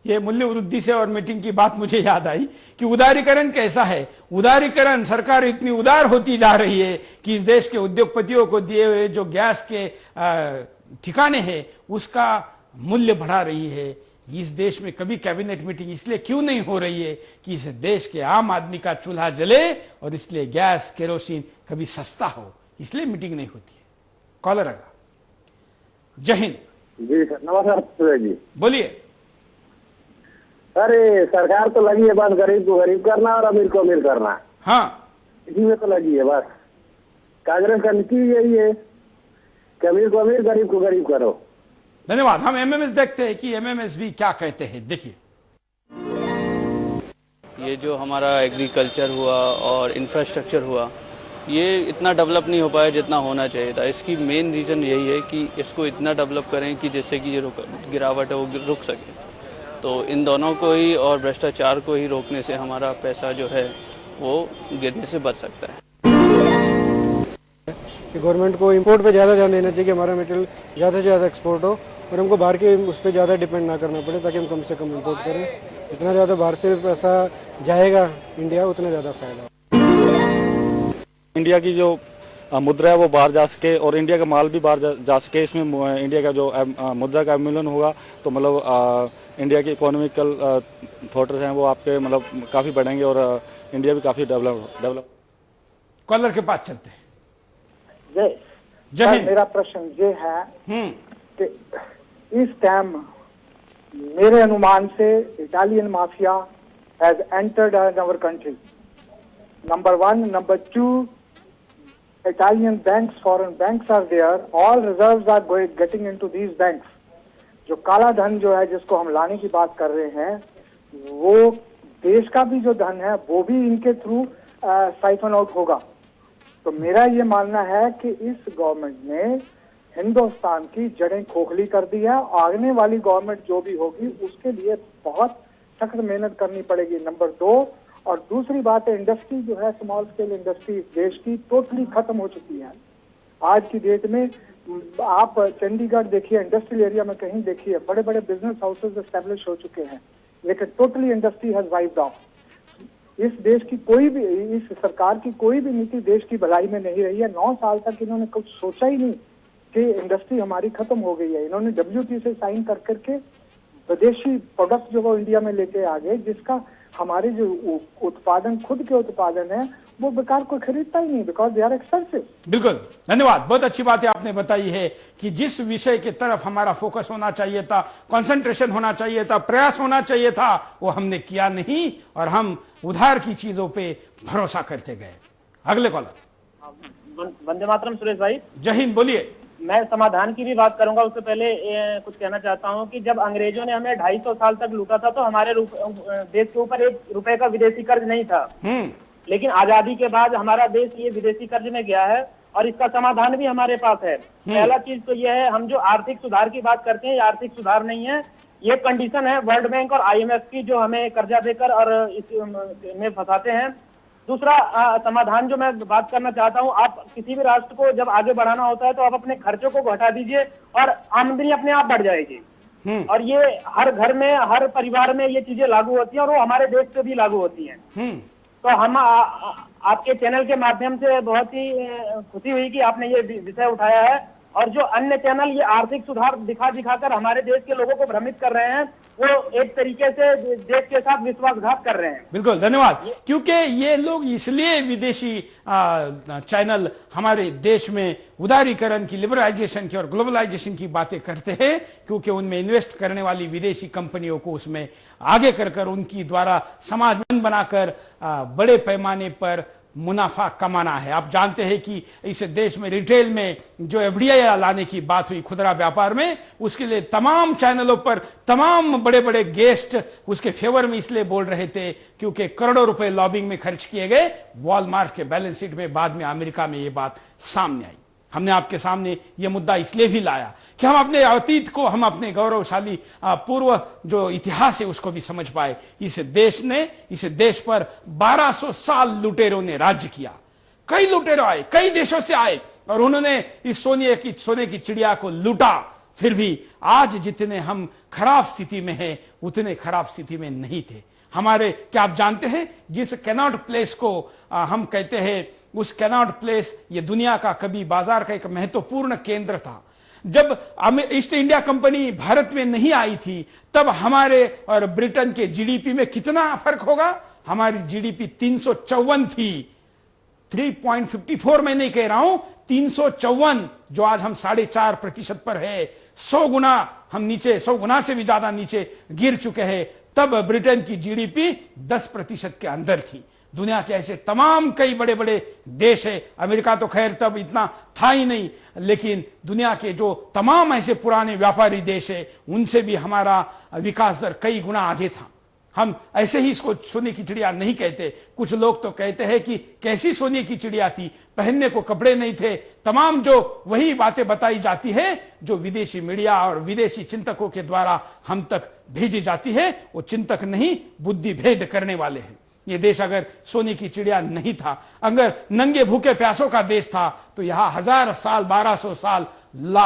ये मूल्य वृद्धि से और मीटिंग की बात मुझे याद आई कि उदारीकरण कैसा है। उदारीकरण, सरकार इतनी उदार होती जा रही है कि इस देश के उद्योगपतियों को दिए हुए जो गैस के ठिकाने हैं उसका मूल्य बढ़ा रही है। इस देश में कभी कैबिनेट मीटिंग इसलिए क्यों नहीं हो रही है कि इस देश के आम आदमी का चूल्हा जले और इसलिए गैस केरोसिन कभी सस्ता हो, इसलिए मीटिंग नहीं होती है। कॉलर आगा। जय हिंद। जी सर, नमस्कार जी। बोलिए। अरे सरकार तो लगी है बस गरीब को गरीब करना और अमीर को अमीर करना। हाँ, इसी में तो लगी है बस। कांग्रेस का नीति यही है कि अमीर को अमीर, गरीब को गरीब करो। धन्यवाद। हम एमएमएस देखते हैं कि एमएमएस भी क्या कहते हैं। देखिए, ये जो हमारा एग्रीकल्चर हुआ और इंफ्रास्ट्रक्चर हुआ, ये इतना डेवलप नहीं हो पाया जितना होना चाहिए था। इसकी मेन रीज़न यही है कि इसको इतना डेवलप करें कि जिससे कि ये गिरावट है वो रुक सके। तो इन दोनों को ही और भ्रष्टाचार को ही रोकने से हमारा पैसा जो है वो गिरने से बच सकता है। गवर्नमेंट को इंपोर्ट पे ज़्यादा ध्यान देना चाहिए कि हमारा मटेरियल ज़्यादा से ज़्यादा एक्सपोर्ट हो और हमको बाहर के उस पर ज़्यादा डिपेंड ना करना पड़े, ताकि हम कम से कम इंपोर्ट करें। जितना ज़्यादा बाहर से पैसा जाएगा इंडिया, उतना ज़्यादा फायदा। इंडिया की जो मुद्रा है वो बाहर जा सके और इंडिया का माल भी बाहर जा सके। इसमें इंडिया का जो मुद्रा का अवमूल्यन होगा तो मतलब इंडिया की इकोनॉमिकल थॉट्स हैं वो आपके मतलब काफ़ी बढ़ेंगे और इंडिया भी काफ़ी डेवलप। कॉलर के पास चलते हैं। जय हिंद। मेरा प्रश्न ये है कि इस टाइम मेरे अनुमान से Italian mafia has entered in our country, number 1. Number 2, Italian banks, foreign banks are there. All reserves are getting into these banks. जो काला धन जो है जिसको हम लाने की बात कर रहे हैं, वो देश का भी जो धन है वो भी इनके थ्रू साइफन आउट होगा। तो मेरा ये मानना है कि इस गवर्नमेंट ने हिंदुस्तान की जड़ें खोखली कर दी है। आने वाली गवर्नमेंट जो भी होगी उसके लिए बहुत सख्त मेहनत करनी पड़ेगी, नंबर 2। और दूसरी बात है, इंडस्ट्री जो है, स्मॉल स्केल इंडस्ट्री देश की टोटली खत्म हो चुकी है। आज की डेट में आप चंडीगढ़ देखिए, इंडस्ट्रियल एरिया में कहीं देखिए, बड़े बड़े बिजनेस हाउसेज एस्टेब्लिश हो चुके हैं, लेकिन totally industry has wiped off. इस देश की कोई भी, इस सरकार की कोई भी नीति देश की भलाई में नहीं रही है। 9 साल तक इन्होंने कुछ सोचा ही नहीं कि इंडस्ट्री हमारी खत्म हो गई है। इन्होंने WTO से साइन कर करके विदेशी प्रोडक्ट जो वो इंडिया में लेके आ गए, जिसका हमारे जो उत्पादन, खुद के उत्पादन है, वो बेकार को खरीदता ही नहीं, बिकॉज दे आर एक्सपेंसिव। बिल्कुल, धन्यवाद। बहुत अच्छी बात है आपने बताई है कि जिस विषय की तरफ हमारा फोकस होना चाहिए था, कंसंट्रेशन होना चाहिए था, प्रयास होना चाहिए था, वो हमने किया नहीं और हम उधार की चीजों पे भरोसा करते गए। अगले कॉलर। वंदे मातरम सुरेश भाई। जय हिंद। बोलिए। मैं समाधान की भी बात करूंगा, उससे पहले कुछ कहना चाहता हूं कि जब अंग्रेजों ने हमें 250 साल तक लूटा था तो हमारे देश के ऊपर 1 रुपए का विदेशी कर्ज नहीं था। लेकिन आजादी के बाद हमारा देश ये विदेशी कर्ज में गया है और इसका समाधान भी हमारे पास है। पहला चीज तो यह है, हम जो आर्थिक सुधार की बात करते हैं, ये आर्थिक सुधार नहीं है, ये कंडीशन है वर्ल्ड बैंक और IMF की, जो हमें कर्जा देकर और इसमें फंसाते हैं। दूसरा समाधान जो मैं बात करना चाहता हूं, आप किसी भी राष्ट्र को जब आगे बढ़ाना होता है तो आप अपने खर्चों को घटा दीजिए और आमदनी अपने आप बढ़ जाएगी। और ये हर घर में, हर परिवार में ये चीजें लागू होती हैं और वो हमारे देश पे भी लागू होती हैं। तो हम आपके चैनल के माध्यम से बहुत ही खुशी हुई कि आपने ये विषय उठाया है, और जो अन्य चैनल ये आर्थिक सुधार दिखाकर हमारे देश के लोगों को भ्रमित कर रहे हैं, वो एक तरीके से देश के साथ विश्वासघात कर रहे हैं। बिल्कुल, धन्यवाद। क्योंकि ये लोग इसलिए विदेशी चैनल हमारे देश में उदारीकरण की, लिबरलाइजेशन की और ग्लोबलाइजेशन की बातें करते हैं, क्योंकि उनमें इन्वेस्ट करने वाली विदेशी कंपनियों को उसमें आगे कर उनकी द्वारा समाज बनाकर बड़े पैमाने पर मुनाफा कमाना है। आप जानते हैं कि इस देश में रिटेल में जो FDI लाने की बात हुई खुदरा व्यापार में, उसके लिए तमाम चैनलों पर तमाम बड़े बड़े गेस्ट उसके फेवर में इसलिए बोल रहे थे क्योंकि करोड़ों रुपए लॉबिंग में खर्च किए गए। वॉलमार्ट के बैलेंस शीट में बाद में अमेरिका में यह बात सामने आई। हमने आपके सामने यह मुद्दा इसलिए भी लाया कि हम अपने अतीत को, हम अपने गौरवशाली पूर्व जो इतिहास है उसको भी समझ पाए। इस देश पर 1200 साल लुटेरों ने राज्य किया। कई लुटेरों आए, कई देशों से आए और उन्होंने इस सोने की चिड़िया को लूटा। फिर भी आज जितने हम खराब स्थिति में हैं, उतने खराब स्थिति में नहीं थे हमारे। क्या आप जानते हैं, जिस कैनॉट प्लेस को हम कहते हैं, उस कैनॉट प्लेस ये दुनिया का कभी बाजार का एक महत्वपूर्ण केंद्र था। जब ईस्ट इंडिया कंपनी भारत में नहीं आई थी, तब हमारे और ब्रिटेन के GDP में कितना फर्क होगा? हमारी GDP 354 थी, 3.54 मैं नहीं कह रहा हूं, 354, जो आज हम 4.5% पर है। 100 गुना हम नीचे, 100 गुना से भी ज्यादा नीचे गिर चुके हैं। तब ब्रिटेन की GDP 10% के अंदर थी। दुनिया के ऐसे तमाम कई बड़े बड़े देश है, अमेरिका तो खैर तब इतना था ही नहीं, लेकिन दुनिया के जो तमाम ऐसे पुराने व्यापारी देश है, उनसे भी हमारा विकास दर कई गुना आगे था। हम ऐसे ही इसको सोने की चिड़िया नहीं कहते। कुछ लोग तो कहते हैं कि कैसी सोने की चिड़िया थी, पहनने को कपड़े नहीं थे। तमाम जो वही बातें बताई जाती है जो विदेशी मीडिया और विदेशी चिंतकों के द्वारा हम तक भेजी जाती है, वो चिंतक नहीं, बुद्धि भेद करने वाले हैं। ये देश अगर सोने की चिड़िया नहीं था, अगर नंगे भूखे प्यासों का देश था, तो यहां 1000 साल 1200 साल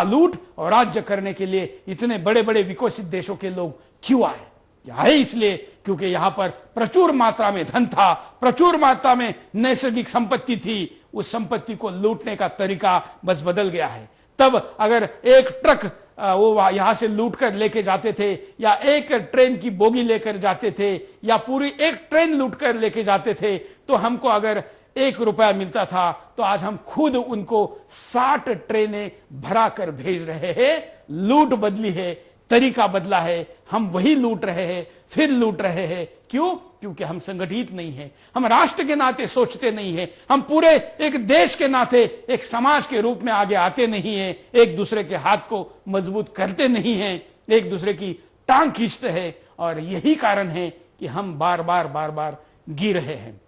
लूट और राज्य करने के लिए इतने बड़े बड़े विकसित देशों के लोग क्यों आए? आए इसलिए क्योंकि यहां पर प्रचुर मात्रा में धन था, प्रचुर मात्रा में नैसर्गिक संपत्ति थी। उस संपत्ति को लूटने का तरीका बस बदल गया है। तब अगर एक ट्रक वो यहां से लूट कर लेके जाते थे, या एक ट्रेन की बोगी लेकर जाते थे, या पूरी एक ट्रेन लूट कर लेके जाते थे, तो हमको अगर 1 रुपया मिलता था, तो आज हम खुद उनको 60 ट्रेनें भरा कर भेज रहे हैं। लूट बदली है, तरीका बदला है, हम वही लूट रहे हैं, फिर लूट रहे हैं। क्यों? क्योंकि हम संगठित नहीं हैं, हम राष्ट्र के नाते सोचते नहीं हैं, हम पूरे एक देश के नाते एक समाज के रूप में आगे आते नहीं हैं, एक दूसरे के हाथ को मजबूत करते नहीं हैं, एक दूसरे की टांग खींचते हैं। और यही कारण है कि हम बार बार गिर रहे हैं।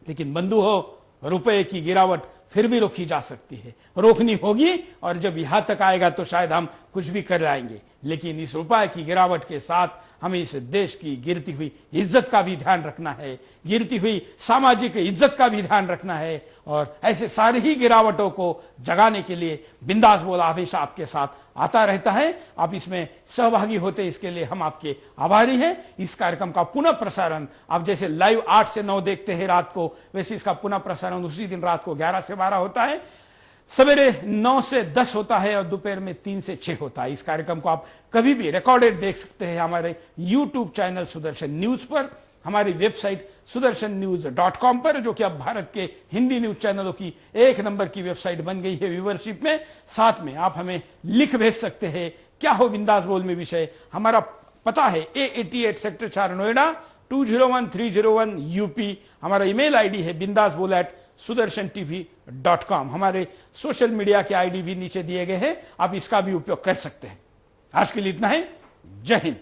लेकिन बंधु हो, रुपए की गिरावट फिर भी रोकी जा सकती है, रोकनी होगी, और जब यहां तक आएगा तो शायद हम कुछ भी कर लाएंगे। लेकिन इस रुपए की गिरावट के साथ हमें इस देश की गिरती हुई इज्जत का भी ध्यान रखना है, गिरती हुई सामाजिक इज्जत का भी ध्यान रखना है। और ऐसे सारी ही गिरावटों को जगाने के लिए बिंदास बोला हमेशा आपके साथ आता रहता है। आप इसमें सहभागी होते, इसके लिए हम आपके आभारी हैं। इस कार्यक्रम का पुनः प्रसारण आप जैसे लाइव 8 से 9 देखते हैं रात को, वैसे इसका पुनः प्रसारण उसी दिन रात को 11 से 12 होता है, सवेरे 9 से 10 होता है और दोपहर में 3 से 6 होता है। इस कार्यक्रम को आप कभी भी रिकॉर्डेड देख सकते हैं हमारे YouTube चैनल सुदर्शन न्यूज पर, हमारी वेबसाइट sudarshannews.com पर, जो कि अब भारत के हिंदी न्यूज चैनलों की 1 नंबर की वेबसाइट बन गई है व्यूवरशिप में। साथ में आप हमें लिख भेज सकते हैं, क्या हो बिंदास बोल में विषय। हमारा पता है A88 सेक्टर 4 नोएडा 201301 यूपी। हमारा ईमेल आईडी है bindaasbol@sudarshan.tv.com। हमारे सोशल मीडिया के आईडी भी नीचे दिए गए हैं, आप इसका भी उपयोग कर सकते हैं। आज के लिए इतना है। जय हिंद।